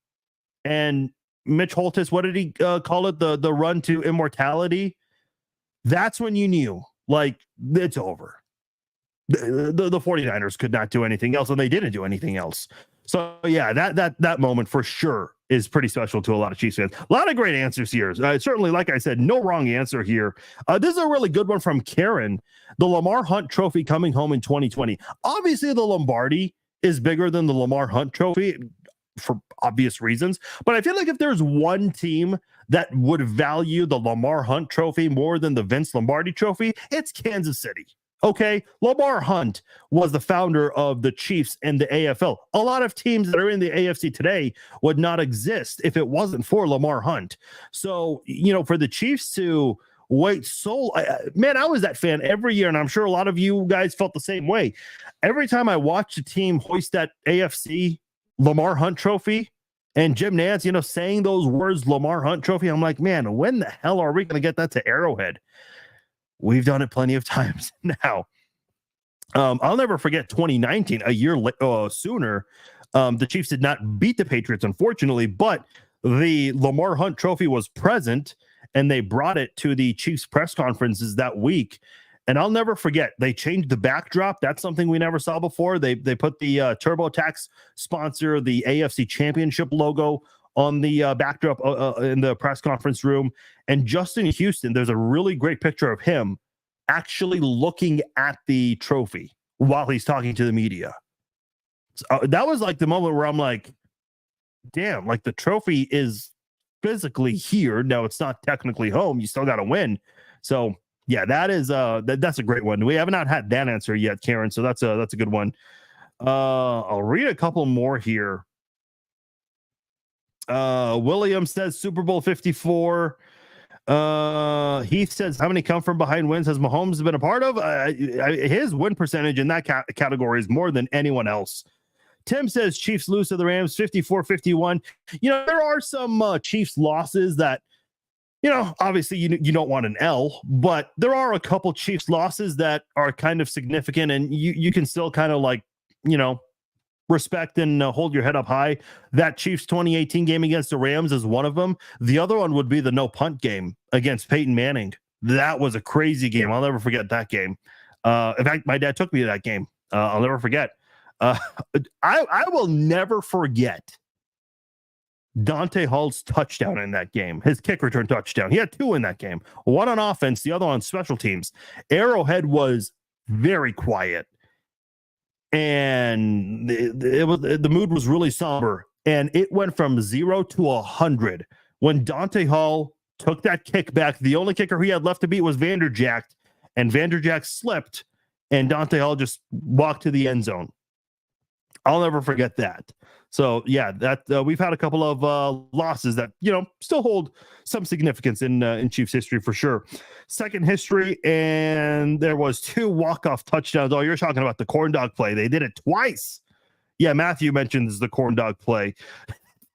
and Mitch Holtis, what did he call it? The run to immortality. That's when you knew, like, it's over. The 49ers could not do anything else, and they didn't do anything else. So yeah, that moment for sure is pretty special to a lot of Chiefs fans. A lot of great answers here. Certainly, like I said, no wrong answer here. This is a really good one from Karen. The Lamar Hunt Trophy coming home in 2020. Obviously, the Lombardi is bigger than the Lamar Hunt Trophy for obvious reasons. But I feel like if there's one team that would value the Lamar Hunt Trophy more than the Vince Lombardi Trophy, it's Kansas City. Okay, Lamar Hunt was the founder of the Chiefs and the AFL. A lot of teams that are in the AFC today would not exist if it wasn't for Lamar Hunt. So, for the Chiefs to wait man, I was that fan every year, and I'm sure a lot of you guys felt the same way. Every time I watched a team hoist that AFC Lamar Hunt Trophy and Jim Nantz, saying those words, Lamar Hunt Trophy, I'm like, man, when the hell are we going to get that to Arrowhead? We've done it plenty of times now. I'll never forget 2019, a year sooner. The Chiefs did not beat the Patriots, unfortunately, but the Lamar Hunt Trophy was present, and they brought it to the Chiefs press conferences that week. And I'll never forget, they changed the backdrop. That's something we never saw before. They put the TurboTax sponsor, the AFC Championship logo on the backdrop in the press conference room. And Justin Houston, there's a really great picture of him actually looking at the trophy while he's talking to the media. So, that was like the moment where I'm like, damn, like the trophy is physically here. Now it's not technically home. You still got to win. So yeah, that is that's a great one. We have not had that answer yet, Karen. So that's a good one. I'll read a couple more here. William says Super Bowl 54. Heath says, how many come from behind wins has Mahomes been a part of? His win percentage in that category is more than anyone else. Tim says Chiefs lose to the Rams 54-51. There are some Chiefs losses that, obviously you don't want an L, but there are a couple Chiefs losses that are kind of significant, and you can still kind of respect and hold your head up high. That Chiefs 2018 game against the Rams is one of them. The other one would be the no punt game against Peyton Manning. That was a crazy game. I'll never forget that game. In fact, my dad took me to that game. I'll never forget. I will never forget Dante Hall's touchdown in that game, his kick return touchdown. He had two in that game, one on offense, the other on special teams. Arrowhead was very quiet, and the mood was really somber, and it went from 0 to 100 when Dante Hall took that kick back. The only kicker he had left to beat was Vanderjagt, and Vanderjagt slipped, and Dante Hall just walked to the end zone. I'll never forget that. So yeah, that we've had a couple of losses that still hold some significance in Chiefs history for sure. Second history, and there was 2 walk-off touchdowns. Oh, you're talking about the corn dog play. They did it twice. Yeah, Matthew mentions the corn dog play.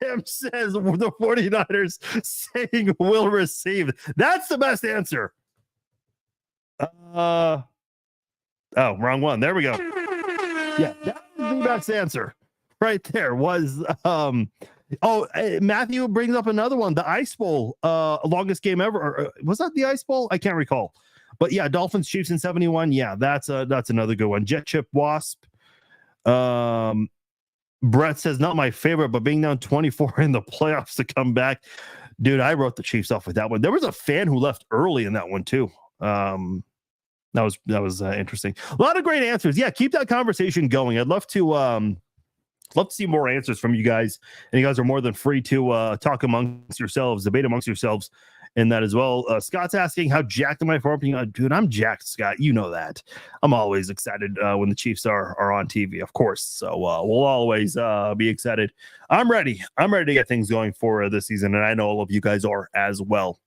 Tim says the 49ers saying will receive. That's the best answer. Oh, wrong one. There we go. Yeah, that is the best answer. Right there was Matthew brings up another one, the Ice Bowl, longest game ever. Or, was that the Ice Bowl? I can't recall. But yeah, Dolphins Chiefs in 71. Yeah, that's another good one. Jet Chip Wasp. Brett says not my favorite, but being down 24 in the playoffs to come back. Dude, I wrote the Chiefs off with that one. There was a fan who left early in that one too. That was interesting. A lot of great answers. Yeah, keep that conversation going. I'd love to see more answers from you guys, and you guys are more than free to talk amongst yourselves, debate amongst yourselves in that as well. Scott's asking, how jacked am I for opening? Dude, I'm jacked, Scott. You know that. I'm always excited when the Chiefs are on TV, of course. So we'll always be excited. I'm ready. I'm ready to get things going for this season, and I know all of you guys are as well.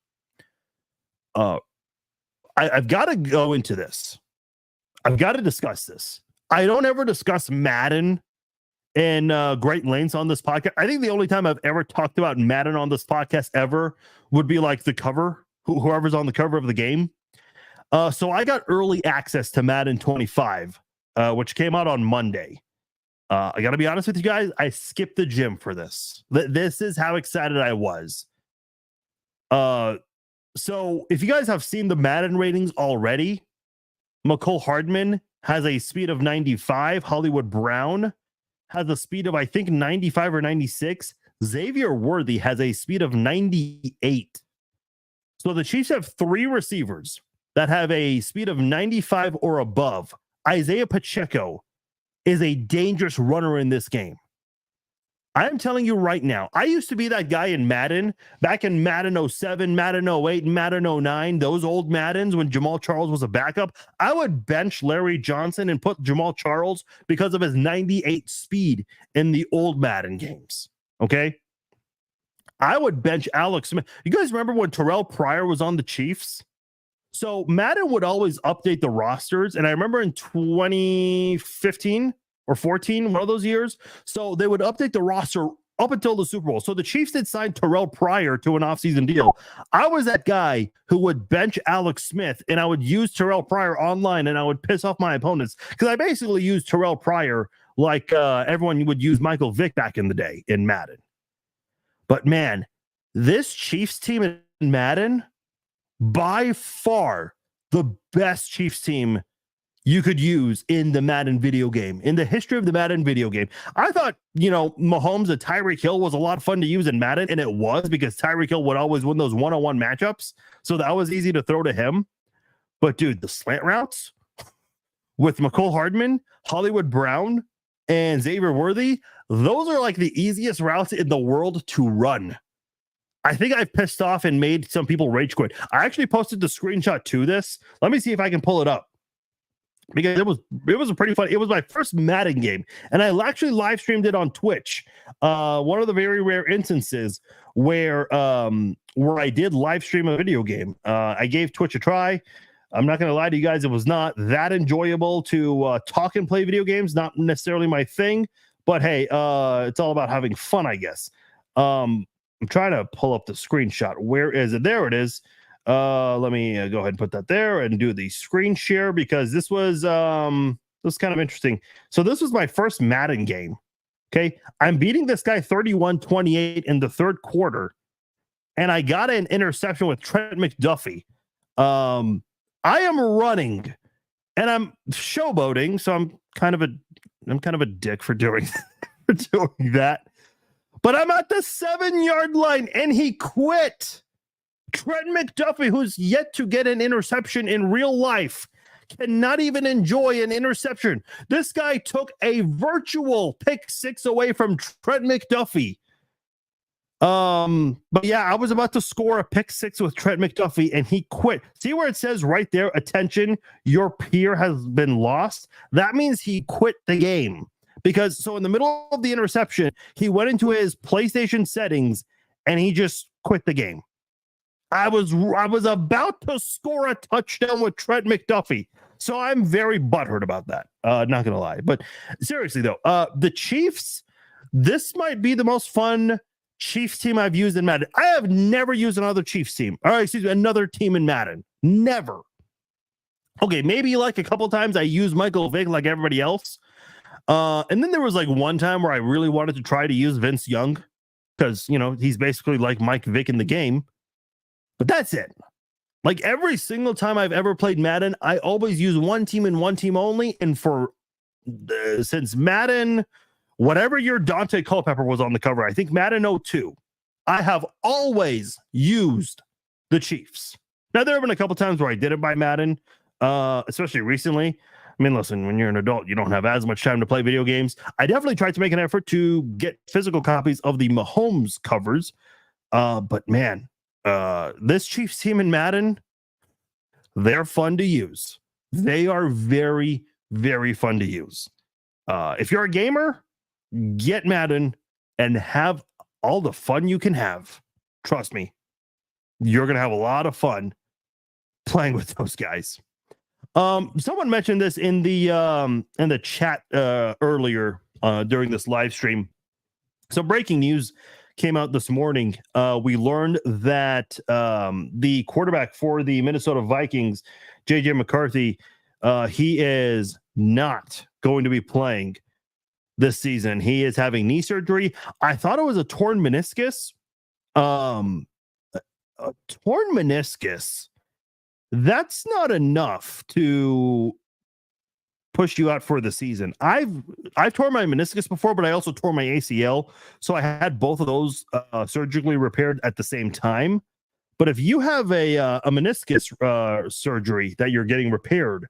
I've got to go into this. I've got to discuss this. I don't ever discuss Madden in great lengths on this podcast. I think the only time I've ever talked about Madden on this podcast ever would be like the cover, whoever's on the cover of the game. So I got early access to Madden 25, which came out on Monday. I got to be honest with you guys. I skipped the gym for this. This is how excited I was. So if you guys have seen the Madden ratings already, McCole Hardman has a speed of 95. Hollywood Brown has a speed of, I think, 95 or 96. Xavier Worthy has a speed of 98. So the Chiefs have 3 receivers that have a speed of 95 or above. Isaiah Pacheco is a dangerous runner in this game. I'm telling you right now, I used to be that guy in Madden, back in Madden 07, Madden 08, Madden 09, those old Maddens when Jamal Charles was a backup. I would bench Larry Johnson and put Jamal Charles because of his 98 speed in the old Madden games. Okay? I would bench Alex Smith. You guys remember when Terrell Pryor was on the Chiefs? So Madden would always update the rosters. And I remember in 2015 or 14, one of those years. So they would update the roster up until the Super Bowl. So the Chiefs did sign Terrell Pryor to an offseason deal. I was that guy who would bench Alex Smith, and I would use Terrell Pryor online, and I would piss off my opponents because I basically used Terrell Pryor like everyone would use Michael Vick back in the day in Madden. But man, this Chiefs team in Madden, by far the best Chiefs team you could use in the Madden video game, in the history of the Madden video game. I thought, Mahomes and Tyreek Hill was a lot of fun to use in Madden, and it was because Tyreek Hill would always win those one-on-one matchups, so that was easy to throw to him. But, dude, the slant routes with McCole Hardman, Hollywood Brown, and Xavier Worthy, those are like the easiest routes in the world to run. I think I've pissed off and made some people rage quit. I actually posted the screenshot to this. Let me see if I can pull it up. Because it was a pretty fun. It was my first Madden game, and I actually live streamed it on Twitch. One of the very rare instances where I did live stream a video game. I gave Twitch a try. I'm not going to lie to you guys; it was not that enjoyable to talk and play video games. Not necessarily my thing, but hey, it's all about having fun, I guess. I'm trying to pull up the screenshot. Where is it? There it is. Let me go ahead and put that there and do the screen share because this was kind of interesting. So this was my first Madden game. Okay. I'm beating this guy 31-28 in the third quarter, and I got an interception with Trent McDuffie. I am running and I'm showboating, so I'm kind of a dick for doing that. But I'm at the 7-yard line and he quit. Trent McDuffie, who's yet to get an interception in real life, cannot even enjoy an interception. This guy took a virtual pick six away from Trent McDuffie. But yeah, I was about to score a pick six with Trent McDuffie and he quit. See where it says right there, attention, your peer has been lost? That means he quit the game. Because so in the middle of the interception, he went into his PlayStation settings and he just quit the game. I was about to score a touchdown with Trent McDuffie. So I'm very butthurt about that. Not going to lie. But seriously, though, the Chiefs, this might be the most fun Chiefs team I've used in Madden. I have never used another Chiefs team. All right, excuse me, another team in Madden. Never. Okay, maybe like a couple times I used Michael Vick like everybody else. And then there was like one time where I really wanted to try to use Vince Young because, he's basically like Mike Vick in the game. But that's it. Like every single time I've ever played Madden, I always use one team and one team only. And since Madden, whatever year Dante Culpepper was on the cover, I think Madden 02, I have always used the Chiefs. Now, there have been a couple times where I didn't buy Madden, especially recently. I mean, listen, when you're an adult, you don't have as much time to play video games. I definitely tried to make an effort to get physical copies of the Mahomes covers. But man, this Chiefs team in Madden, they're fun to use. They are very, very fun to use. If you're a gamer, get Madden and have all the fun you can have. Trust me, you're going to have a lot of fun playing with those guys. Someone mentioned this in the chat earlier during this live stream. So breaking news came out this morning. We learned that the quarterback for the Minnesota Vikings, JJ McCarthy, he is not going to be playing this season. He is having knee surgery. I thought it was a torn meniscus. A torn meniscus, that's not enough to push you out for the season. I've torn my meniscus before, but I also tore my ACL. So I had both of those surgically repaired at the same time. But if you have a meniscus surgery that you're getting repaired,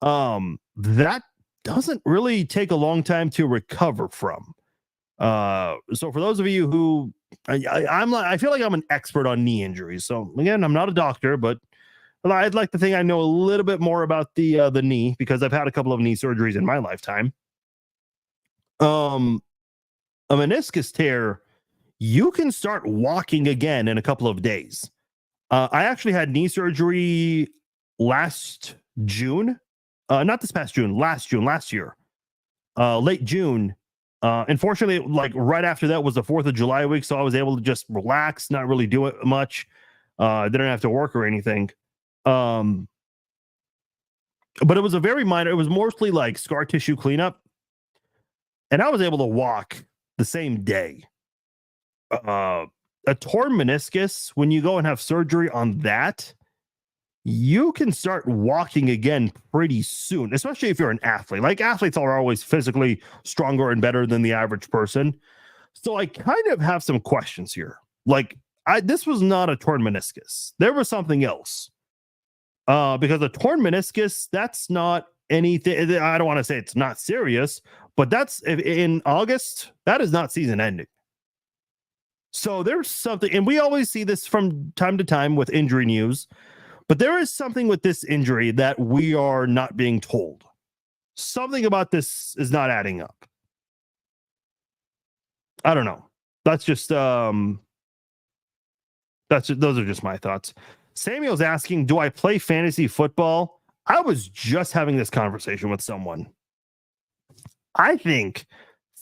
that doesn't really take a long time to recover from. So for those of you who I feel like I'm an expert on knee injuries. So again, I'm not a doctor, but I'd like to think I know a little bit more about the knee because I've had a couple of knee surgeries in my lifetime. A meniscus tear, you can start walking again in a couple of days. I actually had knee surgery last June, not this past June, last year, late June. Unfortunately, like right after that was the 4th of July week, so I was able to just relax, not really do it much. Didn't have to work or anything. But it was a very minor. It was mostly like scar tissue cleanup, and I was able to walk the same day. A torn meniscus, when you go and have surgery on that, you can start walking again pretty soon, especially if you're an athlete. Like athletes are always physically stronger and better than the average person. So I kind of have some questions here. Like this was not a torn meniscus. There was something else. Because a torn meniscus, that's not anything. I don't want to say it's not serious, but that's in August, that is not season ending. So there's something, and we always see this from time to time with injury news, but there is something with this injury that we are not being told. Something about this is not adding up. I don't know. That's just those are just my thoughts. Samuel's asking, do I play fantasy football? I was just having this conversation with someone. I think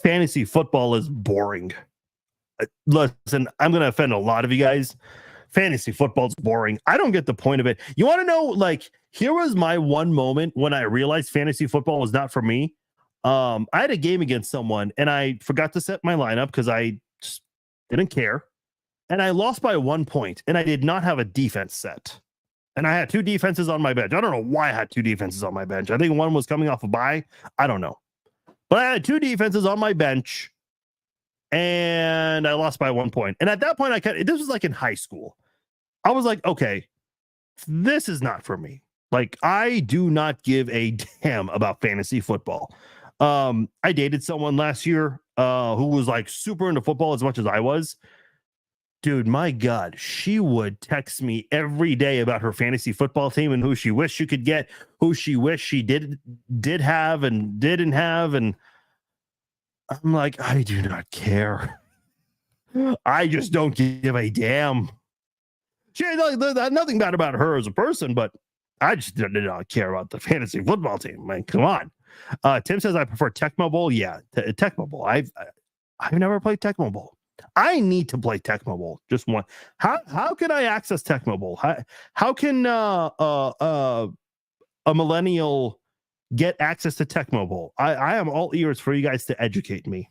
fantasy football is boring. Listen, I'm going to offend a lot of you guys. Fantasy football's boring. I don't get the point of it. You want to know, like, here was my one moment when I realized fantasy football was not for me. I had a game against someone, and I forgot to set my lineup because I just didn't care. And I lost by 1 point, and I did not have a defense set. And I had 2 defenses on my bench. I don't know why I had 2 defenses on my bench. I think one was coming off a bye. I don't know. But I had 2 defenses on my bench, and I lost by 1 point. And at that point, this was like in high school. I was like, okay, this is not for me. Like, I do not give a damn about fantasy football. I dated someone last year who was like super into football as much as I was. Dude, my God, she would text me every day about her fantasy football team and who she wished she could get, who she wished she did have and didn't have. And I'm like, I do not care. I just don't give a damn. She had nothing bad about her as a person, but I just did not care about the fantasy football team. Man, come on. Tim says I prefer Tecmo Bowl. Yeah, Tecmo Bowl. I've never played Tecmo Bowl. I need to play Tecmo Bowl. Just one. How can I access Tecmo Bowl? How can a millennial get access to Tecmo Bowl? I am all ears for you guys to educate me.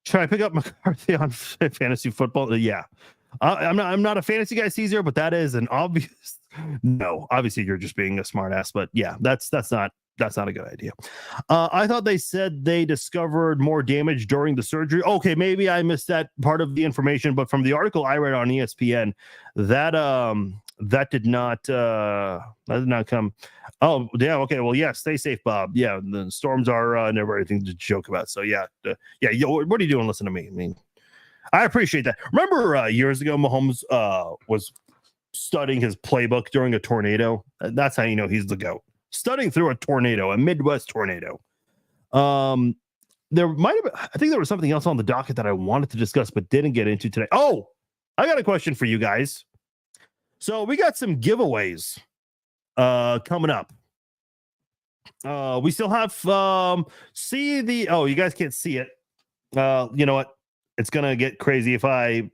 Should I pick up McCarthy on fantasy football? Yeah. I'm not a fantasy guy, Caesar, but that is an obvious no. Obviously, you're just being a smartass, but yeah, that's not a good idea. I thought they said they discovered more damage during the surgery. Okay, maybe I missed that part of the information, but from the article I read on ESPN, that did not come. Oh, yeah, okay. Well, yeah, stay safe, Bob. Yeah, the storms are never anything to joke about. So yeah, what are you doing? Listen to me. I mean, I appreciate that. Remember years ago, Mahomes was studying his playbook during a tornado. That's how you know he's the GOAT. Studying through a tornado, a Midwest tornado. There might have been, I think there was something else on the docket that I wanted to discuss but didn't get into today. Oh, I got a question for you guys. So we got some giveaways coming up. We still have you guys can't see it. You know what? It's gonna get crazy if I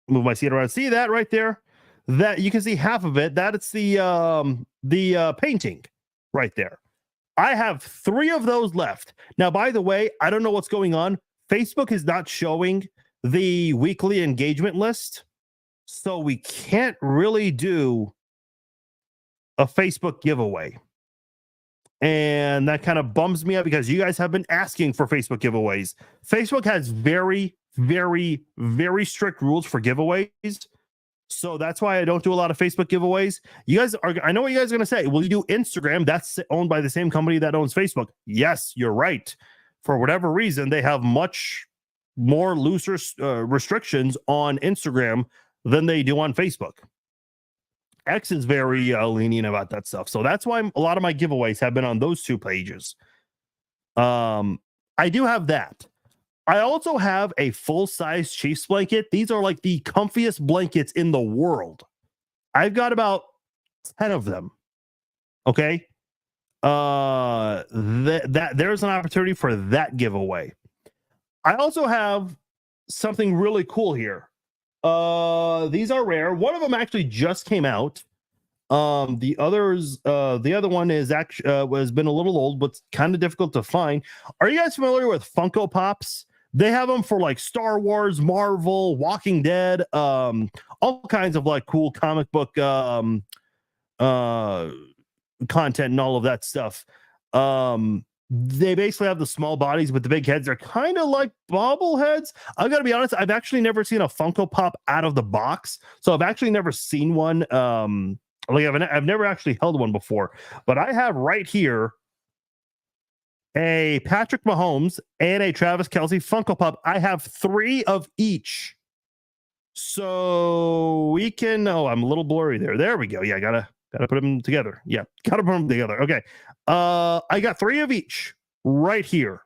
move my seat around. See that right there? That you can see half of it. That's the painting right there. I have 3 of those left. Now, by the way, I don't know what's going on. Facebook is not showing the weekly engagement list, so we can't really do a Facebook giveaway. And that kind of bums me out because you guys have been asking for Facebook giveaways. Facebook has very, very, very strict rules for giveaways. So that's why I don't do a lot of Facebook giveaways. You guys are, I know what you guys are going to say. Will you do Instagram? That's owned by the same company that owns Facebook. Yes, you're right. For whatever reason, they have much more looser restrictions on Instagram than they do on Facebook. X is very lenient about that stuff. So that's why a lot of my giveaways have been on those two pages. I do have that. I also have a full-size Chiefs blanket. These are like the comfiest blankets in the world. I've got about 10 of them. Okay. There's an opportunity for that giveaway. I also have something really cool here. These are rare. One of them actually just came out. The other one is actually has been a little old, but kind of difficult to find. Are you guys familiar with Funko Pops? They have them for like Star Wars, Marvel, Walking Dead, all kinds of like cool comic book content and all of that stuff. They basically have the small bodies with the big heads. They're kind of like bobbleheads. I've got to be honest, I've actually never seen a Funko Pop out of the box. So I've actually never seen one. I've never actually held one before, but I have right here a Patrick Mahomes and a Travis Kelce Funko Pop. I have 3 of each. So we can, I'm a little blurry there. There we go. Yeah, gotta put them together. Yeah, gotta put them together. Okay. I got 3 of each right here.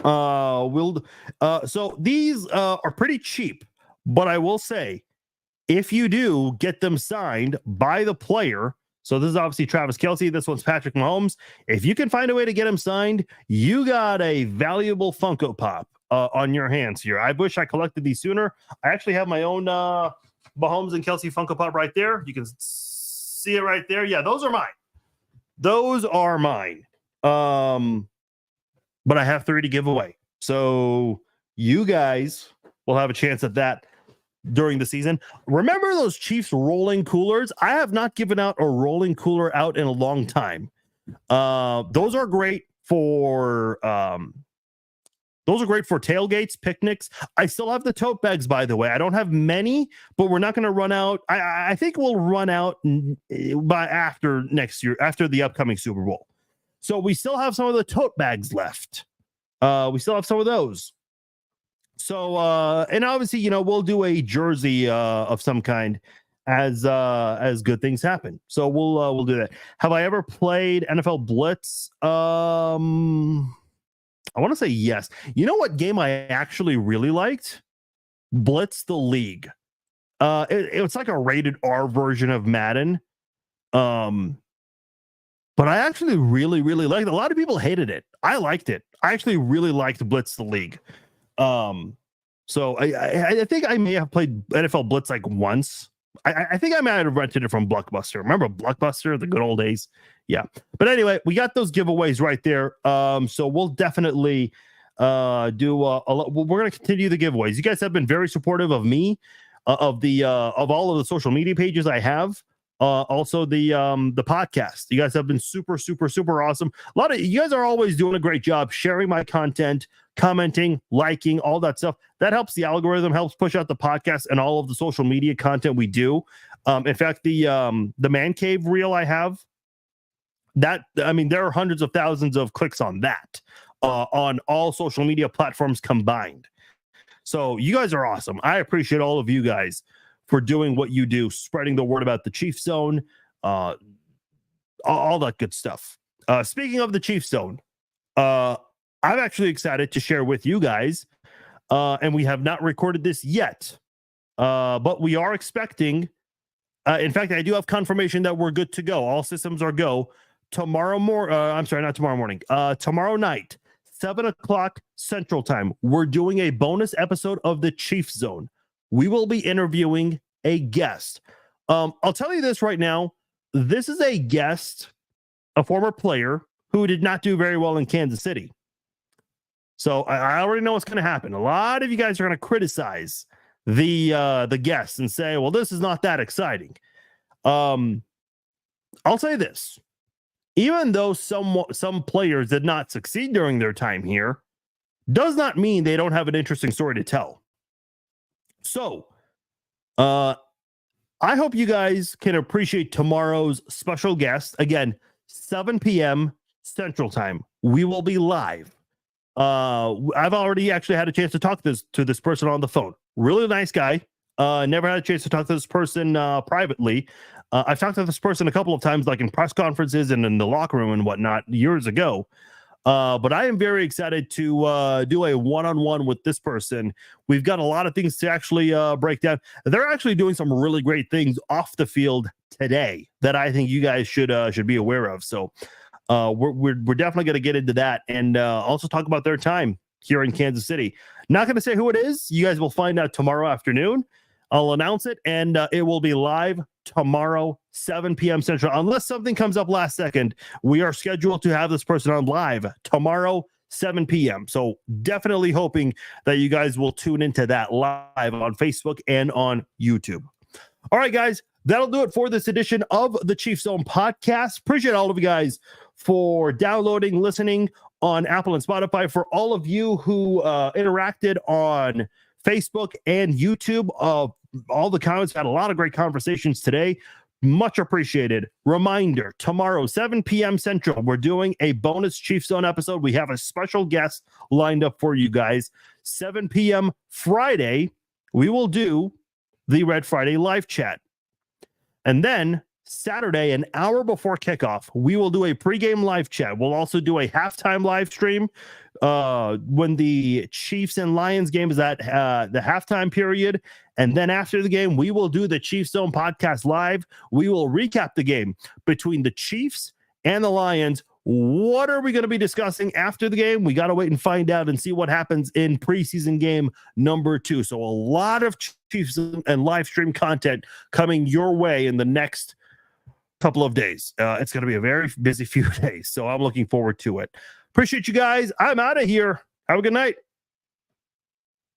So these are pretty cheap, but I will say, if you do get them signed by the player, so this is obviously Travis Kelce, this one's Patrick Mahomes. If you can find a way to get him signed, you got a valuable Funko Pop on your hands here. I wish I collected these sooner. I actually have my own Mahomes and Kelce Funko Pop right there. You can see it right there. Yeah, those are mine. Those are mine. But I have 3 to give away. So you guys will have a chance at that during the season. Remember those Chiefs rolling coolers? I have not given out a rolling cooler out in a long time. Those are great for tailgates, picnics. I still have the tote bags, by the way. I don't have many, but we're not going to run out. I think we'll run out by after next year, after the upcoming Super Bowl. So we still have some of the tote bags left. We still have some of those. So, and obviously, we'll do a jersey of some kind as good things happen. So we'll do that. Have I ever played NFL Blitz? I want to say yes. You know what game I actually really liked? Blitz the League. It's like a rated R version of Madden. But I actually really, really liked it. A lot of people hated it. I liked it. I actually really liked Blitz the League. So I think I may have played NFL Blitz like once. I think I might have rented it from Blockbuster. Remember Blockbuster, the good old days? Yeah. But anyway, we got those giveaways right there. So we'll definitely do a lot. We're going to continue the giveaways. You guys have been very supportive of me, of all of the social media pages I have. Also the podcast. You guys have been super, super, super awesome. You guys are always doing a great job sharing my content, commenting, liking, all that stuff. That helps the algorithm, helps push out the podcast and all of the social media content we do. In fact, the Man Cave reel I have, there are hundreds of thousands of clicks on that, on all social media platforms combined. So you guys are awesome. I appreciate all of you guys for doing what you do, spreading the word about the Chiefs Zone, all that good stuff. Speaking of the Chiefs Zone, I'm actually excited to share with you guys, and we have not recorded this yet, but we are expecting, in fact, I do have confirmation that we're good to go. All systems are go. Tomorrow night, 7:00 Central Time, we're doing a bonus episode of the Chiefs Zone. We will be interviewing a guest. I'll tell you this right now. This is a guest, a former player who did not do very well in Kansas City. So I already know what's going to happen. A lot of you guys are going to criticize the guest and say, well, this is not that exciting. I'll say this. Even though some players did not succeed during their time here, does not mean they don't have an interesting story to tell. So I hope you guys can appreciate tomorrow's special guest. Again, 7 p.m. Central Time. We will be live. I've already actually had a chance to talk to this person on the phone. Really nice guy. Never had a chance to talk to this person privately. I've talked to this person a couple of times, like in press conferences and in the locker room and whatnot years ago. But I am very excited to do a one-on-one with this person. We've got a lot of things to actually break down. They're actually doing some really great things off the field today that I think you guys should be aware of. So we're definitely going to get into that and also talk about their time here in Kansas City. Not going to say who it is. You guys will find out tomorrow afternoon. I'll announce it, and it will be live tomorrow, 7 p.m. Central. Unless something comes up last second, we are scheduled to have this person on live tomorrow, 7 p.m. So definitely hoping that you guys will tune into that live on Facebook and on YouTube. All right, guys, that'll do it for this edition of the Chiefs Zone podcast. Appreciate all of you guys for downloading, listening on Apple and Spotify. For all of you who interacted on Facebook and YouTube, all the comments, had a lot of great conversations today. Much appreciated. Reminder, tomorrow, 7 p.m. Central, we're doing a bonus Chiefs Zone episode. We have a special guest lined up for you guys. 7 p.m. Friday, we will do the Red Friday live chat. And then Saturday, an hour before kickoff, we will do a pregame live chat. We'll also do a halftime live stream when the Chiefs and Lions game is at the halftime period. And then after the game, we will do the Chiefs Zone podcast live. We will recap the game between the Chiefs and the Lions. What are we going to be discussing after the game? We got to wait and find out and see what happens in preseason game number 2. So a lot of Chiefs and live stream content coming your way in the next couple of days. It's going to be a very busy few days, so I'm looking forward to it. Appreciate you guys. I'm out of here. Have a good night.